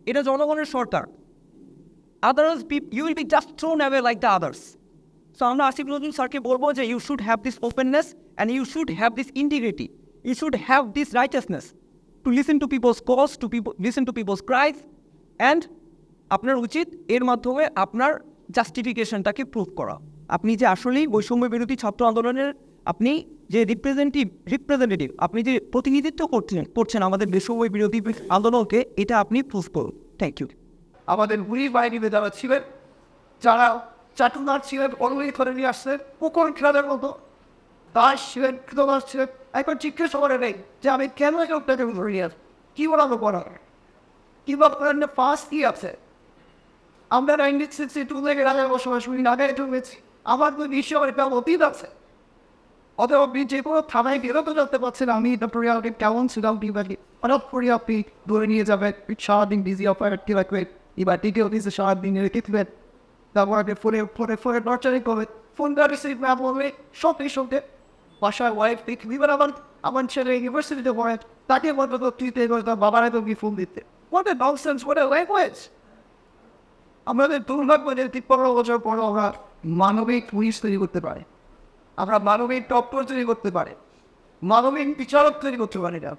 এটা জনগণের সরকার। Others you will be just thrown away like the others. So আমরা আসিফ নজরুল স্যারকে বলবো যে you should have this openness and you should have this integrity, you should have this righteousness to listen to people's cause, to listen to people's cries, and আপনার উচিত এর মাধ্যমে আপনার জাস্টিফিকেশনটাকে প্রুভ করা। আপনি যে আসলেই বৈষম্য বিরোধী ছাত্র আন্দোলনের আপনি যে রিপ্রেজেন্টেটিভ, আপনি যে প্রতিনিধিত্ব করছেন আমাদের বৈষম্য বিরোধী আন্দোলনকে, এটা আপনি প্রুভ করুন। Thank you. আমাদের পুলিশ বাহিনীতে যারা ছিলেন, যারা চাটুকার ছিলেন, অলওয়েজ ধরে নিয়ে আসছেন কুকুর খেলাদের মতো, দাস ছিলেন, কৃতদাস ছিলেন, একবার জিজ্ঞেস করে নেই যে আমি কেন লোকটাকে ধরে নিয়ে আসবো, কী বলাবো করা, কিংবা আপনার পাস কী আছে। আমরা 1962 থেকে রাজার বসবাস করি, ঢাকায় ঢুকেছি, আমার তো নিশ্চয় একটা অতীত আছে। অতএব আপনি যে কোনো থানায় বেরোতে যেতে পারছেন, আমি ডক্টর রিয়ালকে কেমন ছিলাম বিভাগে হঠাৎ করে আপনি ধরে নিয়ে যাবেন, সারাদিন বিজি অপারেটকে রাখবেন, এবার টিকে অফিসে সারাদিন রেখে দেবেন, তারপর আপনি ফোনে টর্চারিং করবেন, ফোনটা রিসিভ না করবে, সঙ্গে বাসায় ওয়াইফ দেখবি, এবার আমার ছেলে ইউনিভার্সিটিতে পড়ে, তাকে বলবো তো তুই তার বাবারা তোকে ফোন দিতে, what a nonsense, what a language. আমাদের দুর্ভাগ্য যে 15 বছর পর আমরা মানবিক পুলিশ তৈরি করতে পারি, আমরা মানবিক ডক্টর তৈরি করতে পারি, মানবিক বিচারক তৈরি করতে পারি না।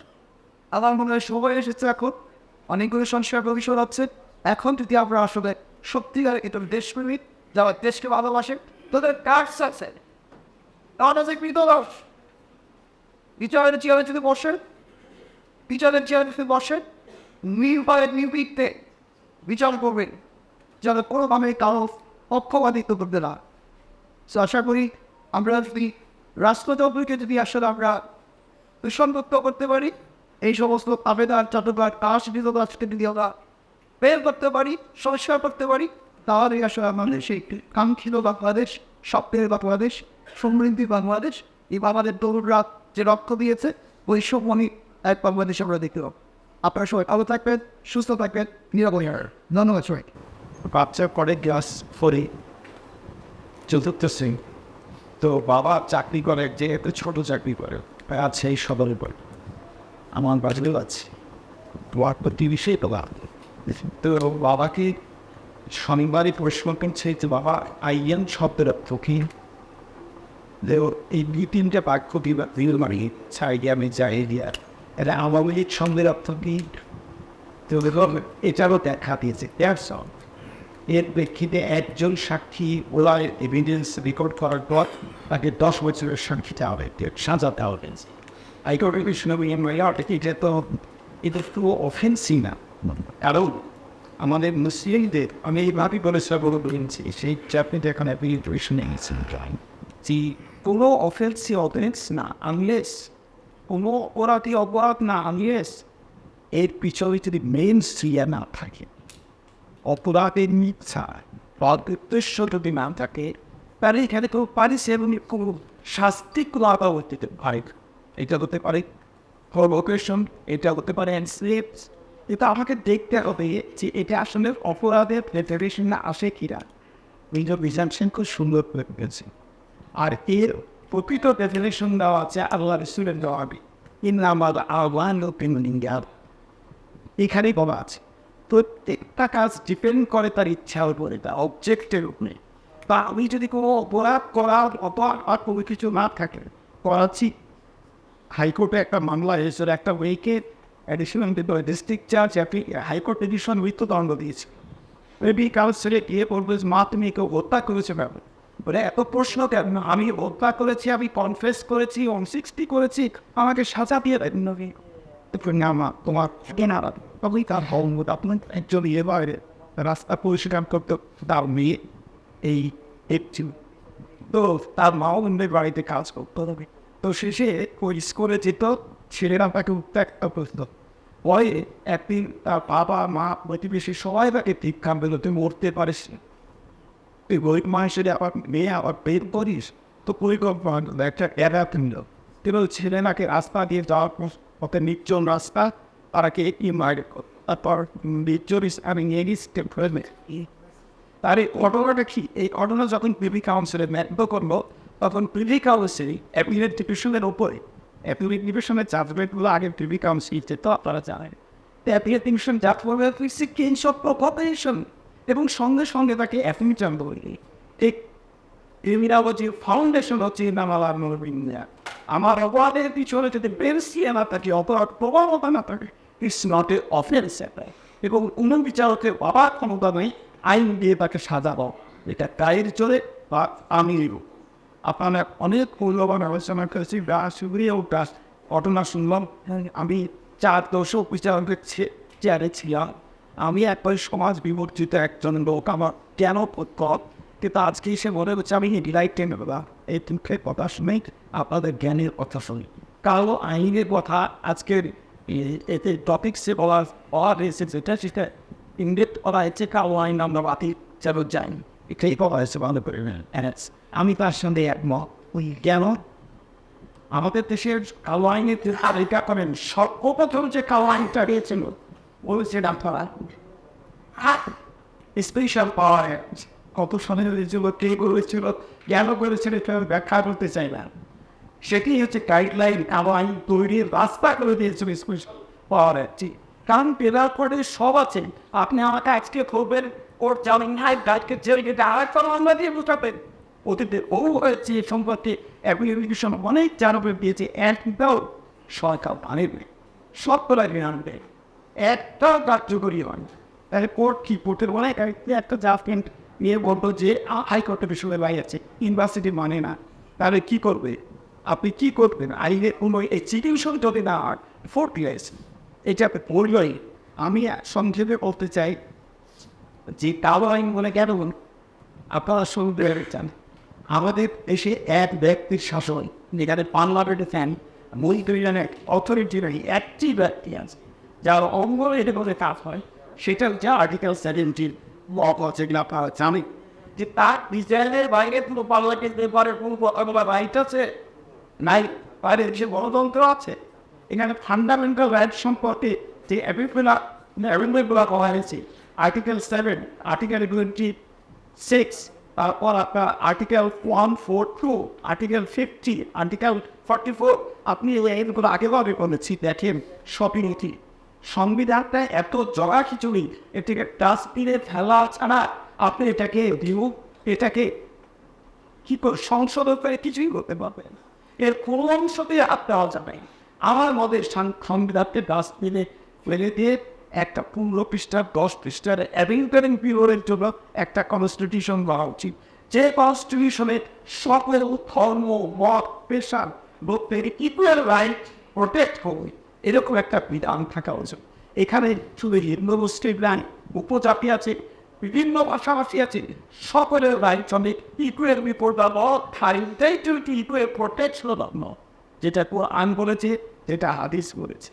আমার মনে হয় সময় এসেছে এখন, অনেকগুলো সংস্কার ভবিষ্যৎ হচ্ছে। এখন যদি আমরা আসলে সত্যিকার এটা দেশপ্রেমিক, যারা দেশকে ভালোবাসে, তাদের কাজ আছে তাহলে যে কৃতদাস বিচারের চেয়ারে যদি বসেন, বিচারের চেয়ারে যদি বসেন, নির্ভীকতে বিচার করবেন, যারা কোনোভাবে কারো পক্ষপাতিত্ব করতে না। তো আশা করি আমরা যদি রাষ্ট্রযন্ত্রকে যদি আসলে আমরা দূষণমুক্ত করতে পারি, এই সমস্ত আবেদন চট্টগ্রাম কাজকে যদি আমরা বের করতে পারি, সংস্কার করতে পারি, তাহলে আসলে আমাদের সেই কাঙ্ক্ষিত বাংলাদেশ, স্বপ্নের বাংলাদেশ, সমৃদ্ধি বাংলাদেশ, এই আমাদের তরুণরা যে রক্ত দিয়েছে, ওই সবমনি এক বাংলাদেশ আমরা দেখতে পাবো। আপনারা সবাই ভালো থাকবেন, সুস্থ থাকবেন, নিরাপদ থাকবেন। ধন্যবাদ সবাই। বাচ্চা পড়ে ক্লাস 4-এ, চতুর্থ শ্রেণী। তো বাবা চাকরি করে, যে এত ছোটো চাকরি করে, আছে এই সদরের পরে আমার বাড়িতেও আছে, টিভিসে বাবা। তো বাবাকে শনিবারই প্রশ্ন করছে যে বাবা আইএন শব্দের অর্থ কি? এই 2-3টে বাক্য বিল মারি ছাড়ি আমি যাই দিয়া, এটা আওয়ামী লীগ শব্দের অর্থ কি? তো এটারও দেখা দিয়েছে। এর প্রেক্ষিতে একজন সাক্ষী ওলার এভিডেন্স রেকর্ড করার পর তাকে 10 বছরের সাক্ষী দেওয়া হবে, সাজা দেওয়া হয়েছে। এটা তো অফেন্সই না। কারণ আমাদের মুসলিমদের, আমি এইভাবেই বলে বলছি, সেই চ্যাপ্টারটা এখন অ্যাপ্লিকেশন নিয়েছেন যে কোনো অফেন্স না, আনলেস কোনো অপরাধী অপরাধ না, আনলেস এর পিছনে যদি মেন স্ত্রিয়া না থাকে, অপরাধের মিথ্যা বা উদ্দেশ্য যদি না থাকে, তাহলে এখানে তো পারি সেমনি কোনো শাস্তি লাগা হতে পারে। এটা হতে পারে প্রভোকেশন, এটা হতে পারে এনস্লেভস। এটা আমাকে দেখতে হবে যে এটা আসলে অপরাধের ফেডারেশন না আসে কিনা। মেজর বিজানসেন খুব সুন্দর করে পেয়েছে। আর এর প্রকৃত ডেফিনেশন দেওয়া আছে আল্লাহ রসুলের জবাবে, ইননামাল আওয়ানু বিনিয়াত, এখানেই বলা আছে। প্রত্যেকটা কাজ ডিপেন্ড করে তার ইচ্ছার উপরে, তার অবজেক্টের উপরে। তা আমি যদি কোনো অপরাধ করার আর কোনো কিছু না থাকে, করাচ্ছি হাইকোর্টে একটা মামলা এসে একটা ওয়েকে অ্যাডিশনাল ডিস্ট্রিক্ট জাজ হাইকোর্ট এডিশন মৃত্যুদণ্ড দিয়েছে। মেবি কাউন্সিলে গিয়ে বলবে মা তুমি কেউ হত্যা করেছে ব্যাপার, বলে এত প্রশ্ন কেন? আমি হত্যা করেছি, আমি কনফেস করেছি, 160 করেছি, আমাকে সাজা দিয়ে দেন না মা, তোমার কেনারা তবেই তার হমত। আপনার একজন ইয়ে বাইরে রাস্তা পরিষ্কার করতে তার মেয়ে এই ছিল, তো তার মাও বাড়িতে কাজ করতে হবে। তো শেষে ওই স্কুলে যেত, ছেলেরা তাকে উত্ত্যক্ত করত। পরে একদিন তার বাবা মা প্রতিবেশী সবাই তাকে দীক্ষা পেল, তুই মরতে পারিস, তুই গরিব মানুষের আবার মেয়ে আবার বের করিস, তো পরিকল্পনা একটা এরা কিনল। কিন্তু ছেলেনাকে রাস্তা দিয়ে যাওয়ার পথে নির্জন রাস্তা, তারাকে মারে, তারপর নির্জন আমি নিয়ে গেছি। তার এই ঘটনাটা কি? এই ঘটনা যখন বিবি কাউন্সিলে ম্যাথ করলো, তখন প্রিভি কাউন্সিল অ্যাপিলেট ডিভিশনের ওপরে অ্যাপিলেট ডিভিশনের জাজমেন্টগুলো আগে প্রিভি কাউন্সিল যেত আপনারা জানেন। তো অ্যাপিলেট ডিভিশন জাজ করবে চেঞ্জ অফ প্রপারেশন এবং সঙ্গে সঙ্গে তাকে অ্যাফিনিটাম বলি। ঠিক ক্রিমিনোলজি ফাউন্ডেশন হচ্ছে নামালার নবীন্যা। আমার অপরাধের পিছনে যদি বেরসিয়ে না থাকে, অপরাধ প্রবণতা না থাকে, ইটস নট এ অফেন্স। এবং কোনো বিচারকের বাবার ক্ষমতা নেই আইন দিয়ে তাকে সাজাবো, এটা গায়ের চলে বা আমি নিব। আপনারা অনেক মূল্যবান আলোচনা করেছি, ঘটনা শুনলাম। আমি 4 দশক বিচারকের চেয়ারে ছিলাম। আমি একবার সমাজ বিবর্জিত একজন লোক, আমার কেন পথ, কিন্তু আজকে এসে মনে হচ্ছে আমি ডিলাইট টেনে পেলাম এই দুঃখের কথা শুনে, আপনাদের জ্ঞানের কথা শুনি। কারো আইনের কথা আজকের এতে টপিক্সে বলা হয়েছে, যেটা সেটা ইন্ডিট করা হয়েছে কারো আইন আমরা বাতিল চালু যাই, এটাই বলা হয়েছে ভালো করে। আমি তার সঙ্গে একমত। কেন আমাদের দেশের কালো আইনের যে তালিকা করেন, সর্বপ্রথম যে কালো আইনটা দিয়েছিল বলেছেন আপনারা স্পেশাল পাওয়ার কত সালে হয়েছিল, কে করেছিল, কেন করেছিল, এটা ব্যাখ্যা করতে চাই না। সেটি হচ্ছে গাইডলাইন, কালো আইন তৈরির রাস্তা করে দিয়েছিল স্পেশাল পাওয়ার। কারণ পেলার পরে সব আছে। আপনি আমাকে আজকে করবেন ওর জামিন হাই গাইডকে জেলকে আরেকটা মামলা দিয়ে বোঝাবেন। অতীতে ও হয়েছে সম্পর্কে অ্যাপ্লিকেশন অনেক জানাবে দিয়েছে, একটাও সরকার আনবে, সব করাই আনবে, একটাও কার্যকরী হয়। তাহলে কোর্ট কি কোর্টের অনেক একটা জাজমেন্ট নিয়ে বলবো যে হাইকোর্টের বিশ্ববিদ্যালয় আছে, ইউনিভার্সিটি মানে না, তাহলে কি করবে? আপনি কি করবেন? আইনের কোনো ইনস্টিটিউশন যদি না হয় 4 years, এটা আপনি পড়বেই। আমি সংক্ষেপে বলতে চাই যে কালো আইন বলে কেন আপনারা শুনতে চান, আমাদের দেশে এক ব্যক্তির শাসন, যেখানে পার্লামেন্টে ফ্যান মনিটরিং অথরিটি নেই, একটি ব্যক্তি আছে যার অঙ্গ এটা করে কাজ হয়, সেটা হচ্ছে আর্টিকেল 17 যেগুলো আপনারা জানেন, যে তার ডিজাইনের বাইরে কোনো পার্লামেন্টের ব্যাপারে কোনো রাইট আছে নাই, বাইরে দেশে গণতন্ত্র আছে। এখানে ফান্ডামেন্টাল রাইট সম্পর্কে যে অ্যামেন্ডমেন্টগুলো করা হয়েছে, আর্টিকেল 7, আর্টিকেল 26, তারপর আপনার আর্টিকেল 142, আর্টিকেল 50, আর্টিকেল 44, আপনি এইগুলো আগেভাবে বলেছি। দেখেন সবই নীতি, সংবিধানটা এত জগা খিচুড়ি, এটাকে ডাস্টবিনে ফেলা ছাড়া আপনি এটাকে এটাকে কি করে সংশোধন করে কিছুই করতে পারবেন, এর কোনো অংশতে হাত দেওয়া যাবে। আমার মতে সংবিধানকে ডাস্টবিনে ফেলে দিয়ে একটা 15 পৃষ্ঠার 10 পৃষ্ঠার অ্যামেন্ডমেন্ট পিরিয়ডের জন্য একটা কনস্টিটিউশন করা উচিত, যে কনস্টিটিউশনে সকল ধর্ম, মত, পেশা, লোকের ইকুয়াল রাইট প্রোটেক্ট করবে, এরকম একটা বিধান থাকা উচিত। এখানে শুধু হিন্দু মুসলিম নাই, উপজাতি আছে, বিভিন্ন ভাষাভাষী আছে, সকলের রাইট অনেক equal before the law, equal protection of law, যেটা কোরআন বলেছে, যেটা হাদিস বলেছে।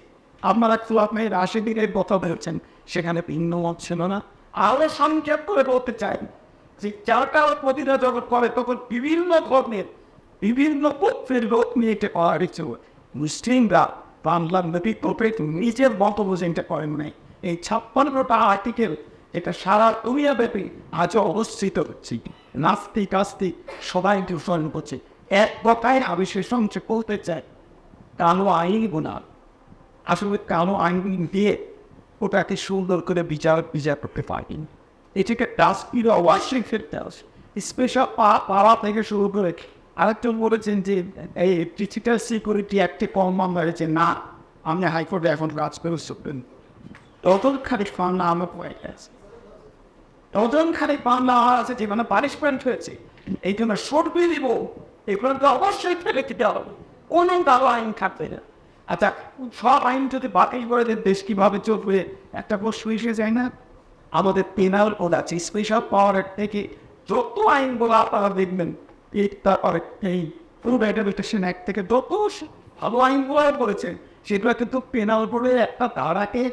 আপনারা একটু আপনি রাশিদিনের কথা বলছেন, সেখানে ভিন্ন মত ছিল না। আরো সংক্ষেপ করে বলতে চাই যে যারা প্রতিটা জগৎ করে তখন বিভিন্ন ধর্মের বিভিন্ন পক্ষের লোক নিয়ে এটা করা হয়েছিল। মুসলিমরা বাংলার নবী প্রফেট নিজের মত বুঝে এটা করেন নাই। এই 56টা আর্টিকেল এটা সারা দুনিয়া ব্যাপী আজও অবস্থিত হচ্ছে। নাস্তিক আস্তিক সবাই দূষণ করছে। এক কথায় আমি সে সঙ্গে বলতে চাই, কালো আইন গুণা আসলে কালো আইন দিয়ে ওটাকে সুন্দর করে বিচার করতে পারি। এটাকে ডাস্টবিন ওয়াশিং ফেলতে আসে, স্পেশাল পাওয়া থেকে শুরু করে। আরেকজন বলেছেন যে এই ডিজিটাল সিকিউরিটি অ্যাক্টে কম মামলা হয়েছে, না আমি হাইকোর্টে এখন কাজ করে শুনবেন। তখন খানিক মামলা আমার পড়ে গেছে, তখন খানিক মামলা আছে যেখানে পানিশমেন্ট হয়েছে, এই জন্য সরবি দিব, এগুলো তো অবশ্যই ফেলে দিতে হবে, কোনো কালো আইন থাকবে না। আচ্ছা, সব আইন যদি বাতিল করে দেন দেশ কীভাবে চলবে একটা প্রশ্ন এসে যায় না? আমাদের পেনাল কোড আছে, স্পেশাল পাওয়ার থেকে যত আইনগুলো আপনারা দেখবেন, তারপরে এই রিহ্যাবিলিটেশন অ্যাক্ট থেকে যত ভালো আইনগুলো করেছে, সেগুলো কিন্তু পেনাল কোডে একটা ধারাকে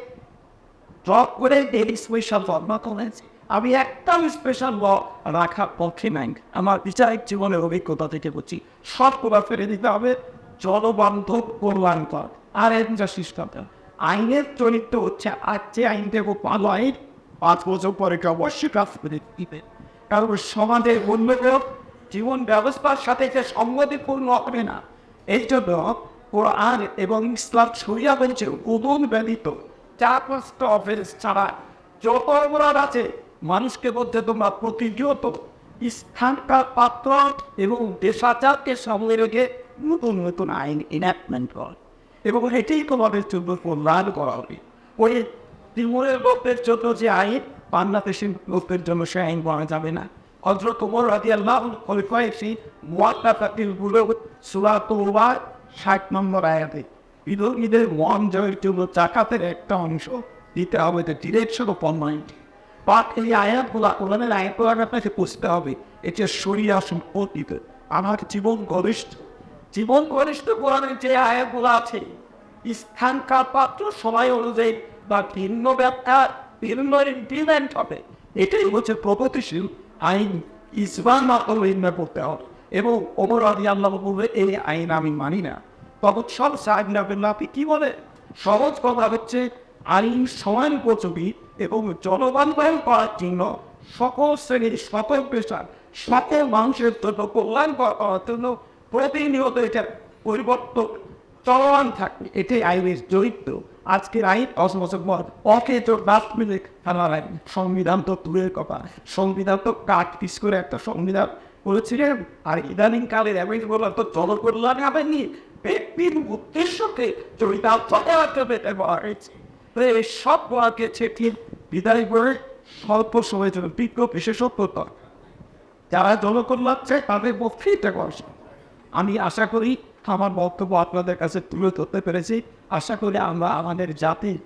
ড্রপ করে ডেলি স্পেশাল ফর্মা করেছে। আমি একটা স্পেশাল ল রাখার পক্ষে নাই, আমার বিচারিক জীবনের অভিজ্ঞতা থেকে বলছি। সবগুলো ফেলে দিতে হবে, জনবান্ধব কল্যাণকর আর একটা সিস্টেম। আইনের চরিত্র হচ্ছে আর যে আইন দেবো ভালো আইন 5 বছর পরে অবশ্যই কাজ করে দিবে, কারণ সমাজের মূল্যবোধ জীবন ব্যবস্থার সাথে যে সংগতিপূর্ণ হবে না। এই জন্য কোরআন এবং ইসলাম শরিয়া বলছে উদুন ব্যতীত 4-5টা অফেন্স ছাড়া যত অপরাধ আছে মানুষকে মধ্যে তোমরা প্রতিনিয়ত স্থানকাল পাত্র এবং দেশাচারকে সামনে রেখে নতুন নতুন আইন ইনাক্টমেন্ট কর, এবং এটাই তোমাদের জন্য কল্যাণ করা হবে। ওই তিমুরের লোকদের জন্য যে আইন, বাংলাদেশের লোকদের জন্য সে আইন করা যাবে না। হযরত ওমর রাদিয়াল্লাহু খলিফা এসে মুওয়াক্কাতাতিল বুলুগ সূরা তাওবার 60 নম্বর আয়াতে বিধর্মীদের মন জয়ের জন্য জাকাতের একটা অংশ দিতে হবে, the direction of mind. But এই আয়াতগুলা কোরআনের আয়াতগুলো আপনাকে বুঝতে হবে এটা শরিয়া সম্পর্কিত। আমার জীবন ঘনিষ্ঠ কোরআনের যে আয়াতগুলো আছে স্থানকাল পাত্র সময় অনুযায়ী বা ভিন্ন ব্যাখ্যা ভিন্ন ইমপ্লিমেন্ট হবে, এটাই হচ্ছে প্রগতিশীল আইন। ইসলাম মাধ্যমে করতে হবে। এবং ওমর রাদিয়াল্লাহু বলবে এই আইন আমি মানি না। তখন সব সাহেবরা বললেন আপনি কি বলে? সহজ কথা হচ্ছে আইন সমান উপযোগী এবং জনবান্ধব করার জন্য সকল শ্রেণীর সকল পেশার সকল মানুষের জন্য কল্যাণ করার জন্য প্রতিনিয়ত এটা পরিবর্তন চলমান থাকবে, এটাই আইনের চরিত্র। আজকের আইন 10 বছর পর অকেজ ডাস্টবিনে ফেলার আইন। সংবিধান তো দূরের কথা, সংবিধান তো কাঠ পিস করে একটা সংবিধান করেছিলেন। আর ইদানিং কালের অ্যামেন্ডমেন্ট তো জনকল্যাণে আবেননি, ব্যক্তির উদ্দেশ্যকে চরিতার্থ পেতে বলা হয়েছে। এই সব বলাকে ঠিক বিদায় করে স্বল্প সময়ের জন্য বিজ্ঞ বিশেষজ্ঞতা যারা জনকল্যাণ চায় তাদের বক্তৃতা করছে। আমি আশা করি আমার বক্তব্য আপনাদের কাছে তুলে ধরতে পেরেছি। আশা করি আমরা আমাদের জাতির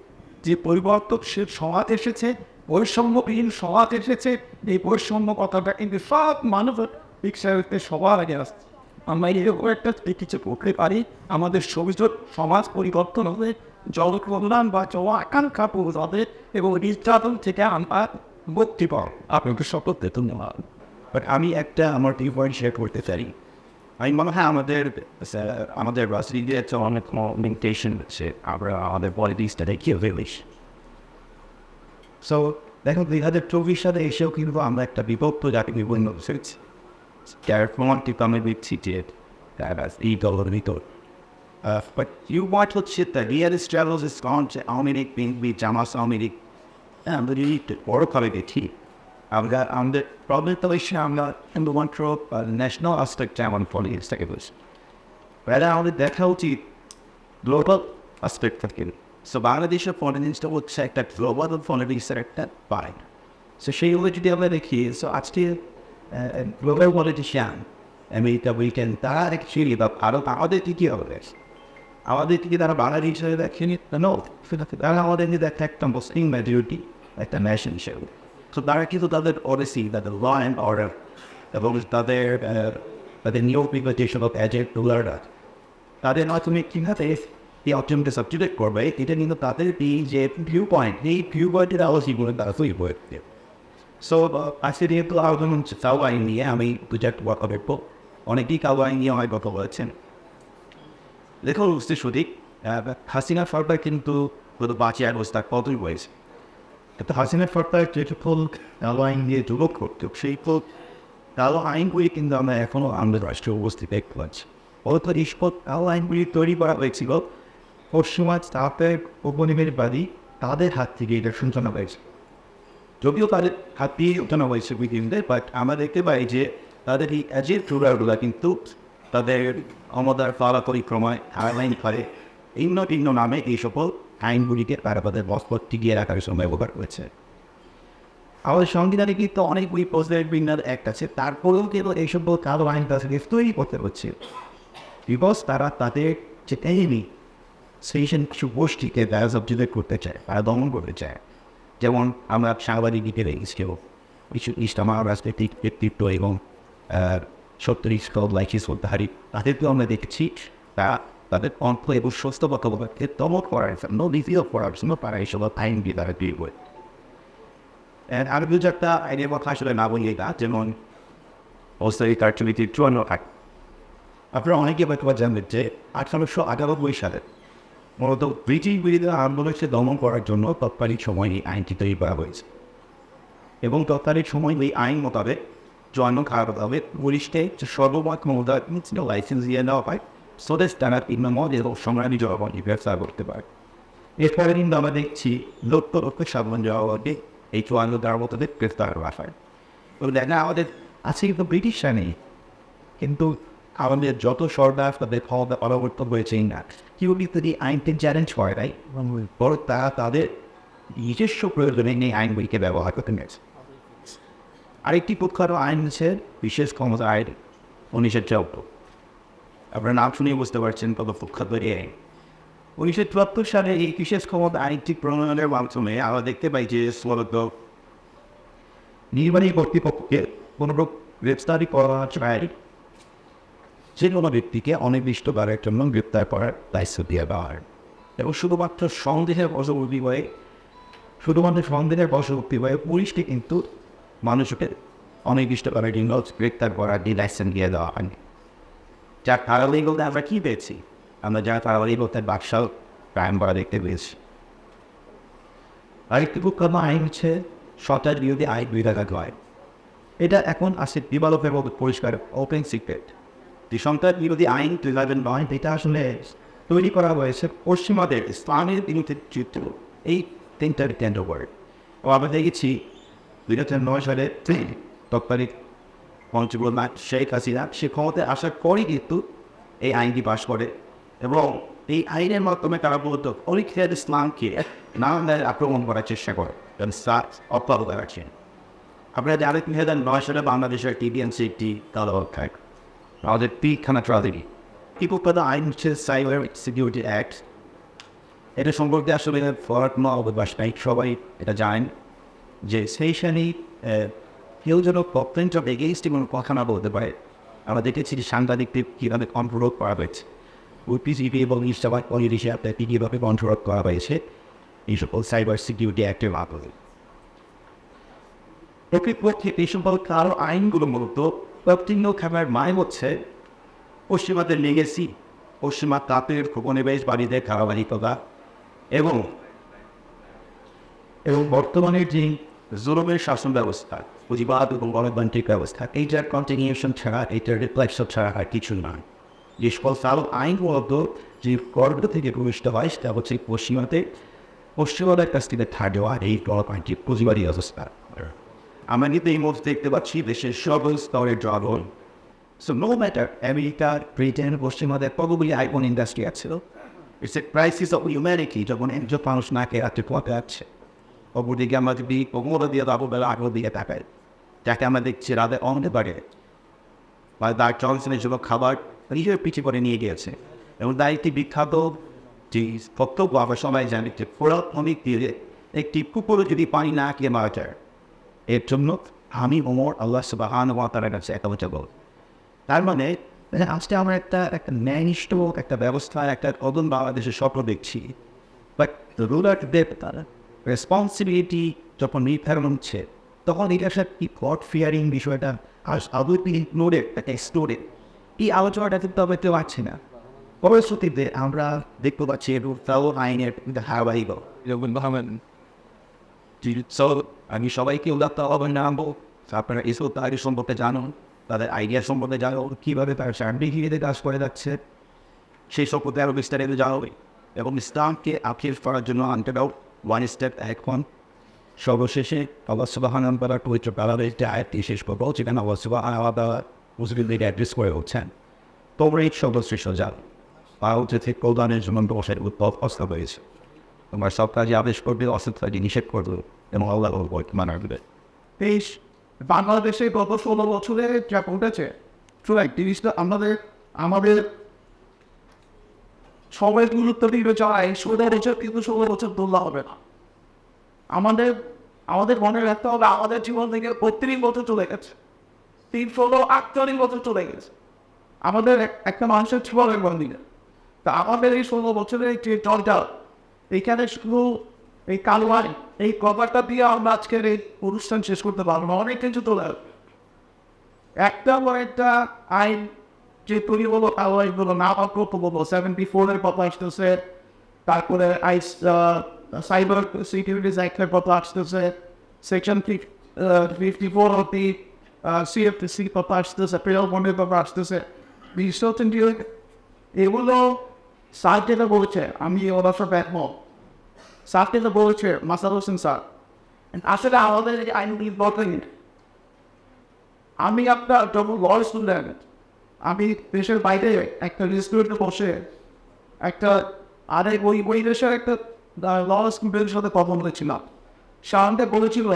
যে পরিবর্তনশীল সমাজ এসেছে, বৈষম্যবিহীন সমাজ এসেছে, এই বৈষম্য কথাটা কিন্তু সব মানুষের বিষয়তে সবার আগে আসছে। আমরা এরকম একটা কিছু করতে পারি, আমাদের সমাজ পরিবর্তন হবে, জনকল্যাণ বা জন আকাঙ্ক্ষা পুরো হবে এবং নির্যাতন থেকে আমরা মুক্তি পাবো। আপনাকে শপথ ধন্যবাদ। বাট আমি একটা আমার টি পয়েন্ট শেয়ার করতে চাই। আমি মনে হয় আমাদের রাজনীতির একটা অনেক লিমিটেশন আছে, আমরা আমাদের পলিটিক্সটা দেখিয়ে ফেলিস। সো দেখো 2024 সালে এসেও কিন্তু আমরা একটা বিভক্ত জাতি বিভিন্ন হয়েছি, যার প্রমাণটি আমি দেখছি যে এই দলের ভিতর। বাট ইউ ওয়াট হচ্ছে দ্য রিয়েল স্ট্রাগলস ইজ গন যে আওয়ামী লীগ বিএনপি জামাত আওয়ামী লীগ, আমরা যদি বড়ভাবে দেখি আমাদের প্রবলেম তো এসে আমরা শুধুমাত্র ন্যাশনাল আসপেক্ট যেমন পলিটিক্সটাকে বলছি, আমাদের দেখা উচিত গ্লোবাল আসপেক্ট থেকে। সো বাংলাদেশের পলিটিক্সটা হচ্ছে একটা গ্লোবাল পলিটিক্সের একটা পার্ট। সো সেইগুলো যদি আমরা দেখি, সো আজকে গ্লোবাল পলিটিশিয়ান আমেরিকা উইকেন্ড তারা অ্যাকচুয়ালি বা ভারত আমাদের কি হবে, আমাদের দিকে তারা বাঙালি হিসেবে দেখেনি, তারা আমাদের দেখে একটা মুসলিম মেজরিটি একটা ন্যাশন হিসেবে। তো তারা কিন্তু তাদের অরেসি, তাদের ল অ্যান্ড অর্ডার এবং তাদের নিয়োগ যেসব এজেন্ট রুলাররা তাদের মাধ্যমে কীভাবে এই অপশনকে সাবজুগেট করবে, এটা কিন্তু তাদের এই যে ভিউ পয়েন্ট, এই ভিউ পয়েন্টের আলোচনা তারা তৈরি করে দিতে। সো আজকে যেহেতু আলোচনা হচ্ছে কাউ আইন নিয়ে, আমি দুটো কথা বলবো। অনেকেই কাউ আইন নিয়ে অনেক কথা বলেছেন। দেখুন বুঝতে সঠিক, হাসিনা সরকার কিন্তু গত 5 আগস্ট তার কতই হয়েছে, কিন্তু হাসিনা সরকার যেটুকু কালো আইন দিয়ে যুবক করতো সেই কালো আইনগুলি কিন্তু আমরা এখনও আমাদের রাষ্ট্রীয় অবস্থিত দেখতে পাচ্ছি। অর্থাৎ এইসব কালো আইনগুলি তৈরি করা হয়েছিল পশ্চিমাজ তাদের উপনিবেশবাদী তাদের হাত থেকে এটা সূচনা হয়েছে, যদিও তাদের হাত দিয়ে সূচনা হয়েছে বিধিদের। বাট আমরা দেখতে পাই যে তাদের এই এজেন্ট রুলারগুলো কিন্তু তাদের ক্ষমতার ফলা পরিক্রমায় আইন করে ভিন্ন নামে এই সকল আইনগুলিকে তারা তাদের বসপট টিকিয়ে রাখার সময় ব্যবহার করেছে। আমাদের সংবিধানে কিন্তু অনেকগুলি প্রশ্নের বিন্যাস এক আছে, তারপরেও কিন্তু এইসব কালো আইন তাদেরকে তৈরি করতে হচ্ছে, বিকজ তারা তাদের যে এনিমি সেই কিছু গোষ্ঠীকে তারা সাবজুগেট করতে চায়, তারা দমন করতে চায়। যেমন আমরা সাংবাদিকদের কেউ কিছু ইসলামা রাজনৈতিক ব্যক্তিত্ব এবং 70 লাইসিস হত্যাহারী তাদেরকেও আমরা দেখছি তারা তাদের কণ্ঠ এবং সুস্থ কথাবার্তাকে দমন করার জন্য, রিভিউ করার জন্য তারা এইসব আইন দিয়ে তারা তৈরি করে। আর দু চারটা আইনের কথা আসলে না বলি এটা, যেমন অস্থায়ী কার্যনীতি 54 আইন। আপনারা অনেকে হয়তো জানবেন যে 1898 সালে মূলত ব্রিটিশ বিরোধী আন্দোলনকে দমন করার জন্য তৎকালীন সময় এই আইনটি তৈরি করা হয়েছে এবং তৎকালীন সময় এই আইন মোতাবেক জন্ম খারাপ হবে পুলিশকে যে সর্বমত ক্ষমতা লাইসেন্স দিয়ে দেওয়া হয় সোদেশ তারা ইমামত এবং সংগ্রামী জনগণকে ব্যবসা করতে পারে। এরপরে কিন্তু আমরা দেখছি লক্ষ লক্ষ সাধারণ জনগণকে এই 54 মতোদের গ্রেফতার করা হয়। তো দেখা আমাদের আজকে কিন্তু ব্রিটিশরা নেই, কিন্তু আমাদের যত সরকার তাদের ক্ষমতা পরিবর্তন হয়েছে না, কেউ কিন্তু এই আইনকে চ্যালেঞ্জ করে নাই, বরং তারা তাদের নিজস্ব প্রয়োজনে এই আইনগুলিকে ব্যবহার করতে গেছে। আরেকটি প্রখ্যাত আইন হচ্ছে বিশেষ ক্ষমতা আইন 1974। আপনার নাম শুনেই বুঝতে পারছেন কত প্রখ্যাত এই আইন। 1974 সালে এই বিশেষ ক্ষমতা আইনটি প্রণয়নের মাধ্যমে আমরা দেখতে পাই যে মূলত নির্বাহী কর্তৃপক্ষকে কোনো গ্রেফতারি করা চায় যে কোনো ব্যক্তিকে অনির্দিষ্টকালের জন্য গ্রেপ্তার করার দায়িত্ব দিয়ে দেওয়া হয় এবং শুধুমাত্র সন্দেহের বশবর্তী হয়ে পুলিশকে কিন্তু মানুষকে অনির্দিষ্টকালের জন্য গ্রেপ্তার করার লাইসেন্স দিয়ে দেওয়া হয়নি। যার কারণেই বলতে আমরা কী পেয়েছি, আমরা যারা তাড়াতাড়ি বলতে বাক্সাও ক্রাইম করা দেখতে পেয়েছি। আরেকটি প্রখ্যাত আইন হচ্ছে সরকার বিরোধী আইন 2009। এটা এখন আসছে ডেভেলপের মতো পরিষ্কার ওপেন সিক্রেট। যে সরকার বিরোধী আইন 2009 এটা আসলে তৈরি করা হয়েছে পশ্চিমাদের ইসলামের বিরুদ্ধে যুদ্ধ এই তিনটার কেন্দ্র করে। ও আমরা দেখেছি 2009 সালে তৎকালীন পঞ্চপ্রধান শেখ হাসিনা সে ক্ষমতায় আসার পরই কিন্তু এই আইনটি পাশ করে এবং এই আইনের মাধ্যমে তারা বলত অলিখিয়ার ইসলামকে নানান আক্রমণ করার চেষ্টা করে কারণ অব্যাহত রাখছেন। আপনারা জানেন 2009 সালে বাংলাদেশের টিবিএনসি একটি তালাবক্ষায় আমাদের পিখানা ট্রাজেডি কি প্রখ্যাত আইন হচ্ছে সাইবার সিকিউরিটি অ্যাক্ট। এটা সম্পর্কে আসলে ফরাট অবকাশ নাই, সবাই এটা জানেন যে সেই সানি কেউ যেন কমপ্লেন্ট অফ এগেইনস্ট কোনো কথা না বলতে পারে। আমরা দেখেছি যে সাংবাদিকদের কীভাবে কন্ট্রোল করা হয়েছে, ওপিজিপি এবং ইস্টাবাদ পলিটিশিয়া কীভাবে কন্ট্রোল করা হয়েছে এই সকল সাইবার সিকিউরিটি অ্যাক্টের মাধ্যমে। প্রকৃতপক্ষে এই সম্পর্কে আরও আইনগুলো মূলত প্রত্যেক খাবার মায় হচ্ছে পশ্চিমাদের লেগেছি, পশ্চিমা তাঁতের উপনিবেশ বাড়িতে খাওয়াবাড়ি করা এবং বর্তমানের যে জুলুমের শাসন ব্যবস্থা, পুঁজিবাদ এবং গণতান্ত্রিক ব্যবস্থা, এইটার কন্টিনিউশন ছাড়া, এইটার রিফ্লেকশন ছাড়া আর কিছু নয়। যে সকল সাল আইন মূলত যে গর্ব থেকে প্রবিষ্ট হয় সেটা হচ্ছে পশ্চিমাদের কাছ থেকে থার্ড দেওয়া এই গণতান্ত্রিক পুঁজিবাদী ব্যবস্থা। আমরা কিন্তু এই মুহূর্তে দেখতে পাচ্ছি দেশের সকল স্তরের জনগণ। So no matter America, Britain, পশ্চিমাদের কতগুলি আইফোন ইন্ডাস্ট্রি আছে, it's a crisis of humanity যখন একজন মানুষ না খেয়ে রাখতে পথে আছে। অপরদিকে আমরা যদি কোমরে দিয়ে বেলা আগ্রহ দিয়ে তাকাই, যাকে আমরা দেখছি রাতে অনতে পারে বা তার জনসনের জন্য খাবার নিজের পিছিয়ে করে নিয়ে গিয়েছে এবং তার একটি বিখ্যাত যে বক্তব্য আমরা সবাই জানি যে ফোরাত অনেক দিয়ে একটি কুকুরও যদি পানি না খেয়ে মারা যায় এর জন্য আমি ওমর আল্লাহ সুবহানাহু ওয়া তাআলার কাছে একটা বল। তার মানে আজকে আমরা একটা ন্যায়নিষ্ঠ একটা ব্যবস্থা, একটা কদম বাংলাদেশের স্বপ্ন দেখছি, বাট রুলারদের তারা রেসপন্সিবিলিটি যখন নির্ধারণ হচ্ছে তখন এটার সাথে কি গড ফিয়ারিং বিষয়টা আদৌ ইগনোরেড এক্সপ্লোরেড এই আলোচনাটা কিন্তু আমরা কেউ পাচ্ছি না। পরিস্থিতিতে আমরা দেখতে পাচ্ছি তাও আইনের ধারাবাহিক আমি সবাইকে উদাত্ত আহ্বান জানাবো আপনারা এসব তাদের সম্পর্কে জানুন, তাদের আইডিয়া সম্পর্কে জানো, কীভাবে তার সার্টিফিকেটে কাজ করে যাচ্ছে সেই সম্পর্কে আরও বিস্তারিত জানাবে এবং ইসলামকে আপিল করার জন্য আনতে দাও ওয়ান স্টেপ এখন। সর্বশেষে আল্লাহ সুবহানাহু ওয়া তাআলার পবিত্র কালামের একটি আয়াতটি শেষ করবো যেখানে আল্লাহ সুবহানাহু ওয়া তাআলা মুসলিমদের অ্যাড্রেস করে হচ্ছেন তোমরা এই সর্বশ্রেষ্ঠ জাল ভারত থেকে প্রদানের জন্য বসের উদ্ভব হস্ত হয়েছে, তোমার সব কাজে আদেশ করবে, অসৎকাজে নিষেধ করবে এবং আল্লাহ মানাবে। এই বাংলাদেশে গত 16 বছরে যা ঘটেছে শুধু জিনিসটা আমাদের সবাই গুরুত্ব দিবে চায় সুদের হিসেবে কিন্তু 16 বছর তুলনা হবে না। আমাদের মনে রাখতে হবে আমাদের জীবন থেকে 32 বছর চলে গেছে, 348 বছর চলে গেছে আমাদের একটা মানুষের জীবনের বন্দিনে। তা আমাদের এই 16 বছরের যে জলটা এইখানে শুধু এই কালওয়ারি এই কভারটা দিয়ে আমরা আজকের এই অনুষ্ঠান শেষ করতে পারবো না, অনেক কিছু তোলা একটা আইন যে তৈরি হলো কালওয়ারিগুলো না করতে বলবো 74-এর কথা আসতেছে, তারপরে সাইবার সিকিউরিটিজ অ্যাক্টের কথা আসতেছে, সেকশন 54 অফ দি সিএফটিসি কথা আসতেছে, পেয়াল বন্ডের কথা আসতেছে, বিশ্বতন্ত্রী এগুলো স্যার যেটা বলেছে আমি ওরা সব একমত। স্যার যেটা বলেছে মাসাদ হোসেন স্যার, আসলে আমাদের এই আইনগুলি ইম্পর্টেন্ট। আমি আপনার যখন ল স্টুডেন্ট, আমি দেশের বাইরে একটা রেস্টুরেন্টে বসে একটা আরেক ওই দেশের একটা ল স্টুডেন্টের সাথে কথা বলেছিলাম। সে আমাকে বলেছিল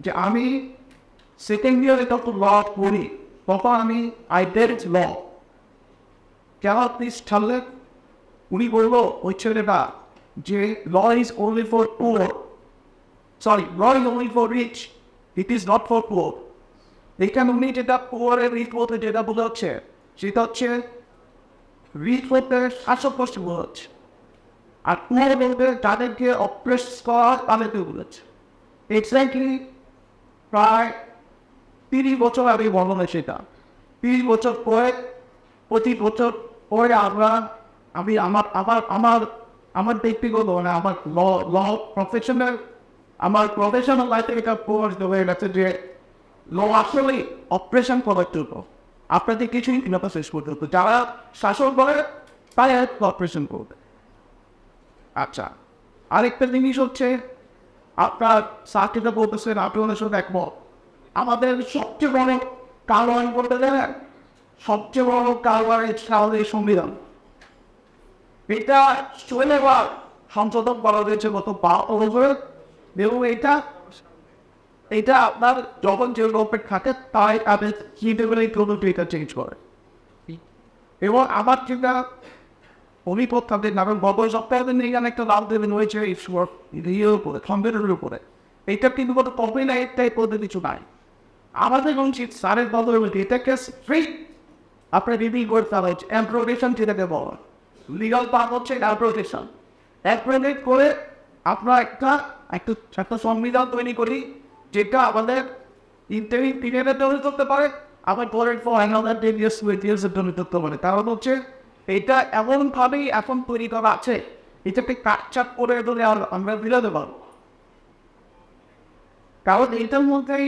যে আমি সেকেন্ড ইয়ারে যখন ল পড়ি তখন আমি আই ডেড ল কেন প্লিজ ছাড়লেন। উনি বললো ওই ছেলেটা যে law is only for poor, sorry law is only for rich, it is not for poor. এখানে উনি যেটা পুয়ারের রিচ বলতে যেটা বলে হচ্ছে সেটা হচ্ছে রিচ বলতে শাসক গোষ্ঠী বলে হচ্ছে, আর পুয়ার বলতে যাদেরকে অপ্রেস করা তাদেরকে বলেছে। এক্স্যাক্টলি প্রায় 30 বছর আগে বর্ণনা সেটা। 30 বছর পরে 25 বছর পরে আমি আমার ব্যক্তিগত মানে আমার ল প্রফেশনাল লাইফে এটা প্রভাবিত হয়ে গেছে যে ল আসলে অপারেশন করার জন্য আপনাদের কিছুই কিনাটা শেষ করতে হতো। যারা শাসন করে তাই অপারেশন করবে। আচ্ছা, আরেকটা জিনিস হচ্ছে আপনার সার্কিটে বলতেছেন আপনি ওনার সাথে একমত। আমাদের সবচেয়ে বড় কারণ বলতে দেবেন, সবচেয়ে বড় কারবার আমাদের সংবিধান। এটা শৈলেবার সংশোধন করা হয়েছে গত 12 বছরে, এবং এটা আপনার যখন যে গভর্নমেন্ট থাকে তাই তাদের এটা চেঞ্জ করে। এবং আমার যেটা অভিপদ তাদের নামে গত সপ্তাহে নিয়ে একটা লাভ দেবেন হয়েছে ইয়ের উপরে, সংবিধানের উপরে। এইটা কিন্তু কোনো কপি না, এটাই পদ্ধতি কিছু নাই। আমাদের উচিত স্যারের বদলের মধ্যে এটাকে স্ট্রিক্ট আপনার রিভিউ করতে হবে। অ্যাপ্রোভেশন যেটাকে বলা লিগাল পার্ট হচ্ছে অ্যাপ্রোভেশন। অ্যাপ্রোভেট করে আপনার একটা সংবিধান তৈরি করি যেটা আমাদের ইন্টারভিউ পিরিয়ডে তৈরি করতে পারে, আবার পরের পর অ্যানাদার 10 years তৈরি করতে পারে। কারণ হচ্ছে এটা এমনভাবেই এখন তৈরি করা আছে, এটাকে কাটচাট করে ধরে আমরা বিরাতে পারবো। কারণ এটার মধ্যেই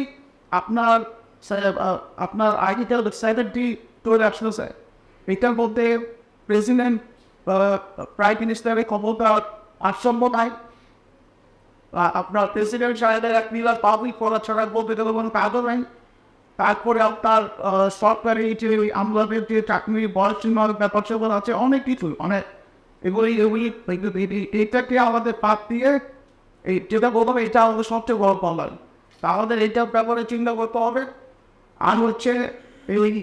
আপনার আইডিটা সাইডারটি তৈরি আসতেছে। এটার মধ্যে প্রেসিডেন্ট প্রাইম মিনিস্টারের ক্ষমতা ভারসাম্য নাই। আপনার প্রেসিডেন্ট সাহেবের এক মিলার পাবলিক পড়া ছাড়া বলতে গেলে কোনো কাজও নাই। তারপরে আপনার সরকারি যে আমলাদের যে চাকরি বয়স সীমার ব্যাপার স্যাপার আছে, অনেক কিছু মানে এগুলি এটাকে আমাদের বাদ দিয়ে এই যেটা বলতে হবে এটা আমাদের সবচেয়ে বড় প্রবলেম। তা আমাদের এইটার ব্যাপারে চিন্তা করতে হবে। আর হচ্ছে এই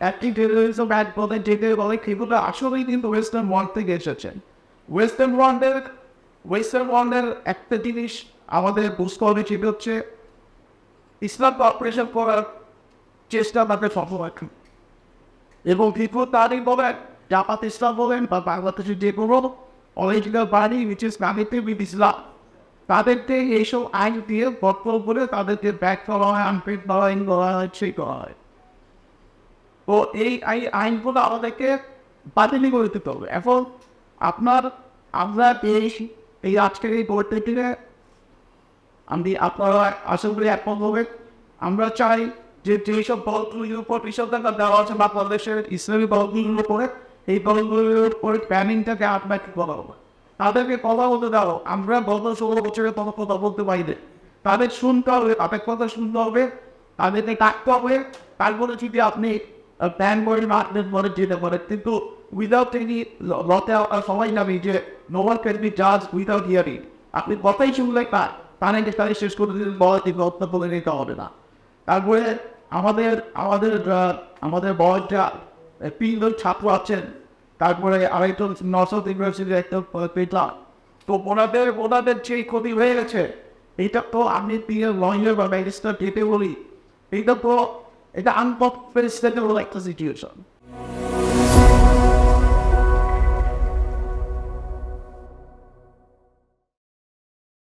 অ্যাক্টিভ টেরোরিজম অ্যাক্ট বলে যেতে বলে সেগুলো আসলেই কিন্তু ওয়েস্টার্ন ওয়ার্ল্ড থেকে এসেছে। ওয়েস্টার্ন ওয়ার্ল্ডের একটা জিনিস আমাদের বুঝতে হবে, সেটা হচ্ছে ইসলামকে অপারেশন করার চেষ্টা তাদের সফল হয়। এবং people তারই বলেন, জামাত ইসলাম বলেন বা বাংলাদেশের যে কোনো অরিজিনাল বাহিনী which is connected with Islam, তাদেরকে এইসব আইন দিয়ে বদল করে তাদেরকে ব্যাক করা হয়, আনফিট করা হয়, সেই করা হয়। তো এই আইনগুলো আমাদেরকে বাতিলই করে দিতে হবে। এখন আমরা এই আজকের এই পরিস্থিতিতে আপনারা আশা করি একমত হবে। আমরা চাই যে যেসব বলগুলির উপর নিষেধাজ্ঞা দেওয়া আছে বাংলাদেশের ইসলামী বলগুলির উপরে, এই বলগুলির উপরে প্যানিংটাকে আটমাটি করা হবে। তাদেরকে কথা বলতে দাও। আমরা গত 16 বছরের কোনো কথা বলতে পারি না। তাদের শুনতে হবে, তাদের কথা শুনতে হবে, তাদেরকে ডাকতে হবে। তারপরে যদি আপনি প্ল্যান করে মাঠের পরে যেতে পারেন, কিন্তু উইদাউট এনি লতে সবাই জানি যে নো ওয়ান ক্যান বি জাজ উইদাউট হিয়ারিং। আপনি কথাই শুনলে তাহলে তাদের শেষ করে দিলে বলা দিকে হত্যা করে নিতে হবে না। তারপরে আমাদের বয়সটা 3 জন ছাত্র আছেন, তারপরে আরেকজন নর্থ ইউনিভার্সিটির একটা পেটলাম। তো ওনাদের যে ক্ষতি হয়ে গেছে, এইটা তো আমি লয়ার বা ম্যাজিস্ট্রেট যেতে বলি, এটা আনপ্রেসিডেন্টেবল একটা সিচুয়েশন।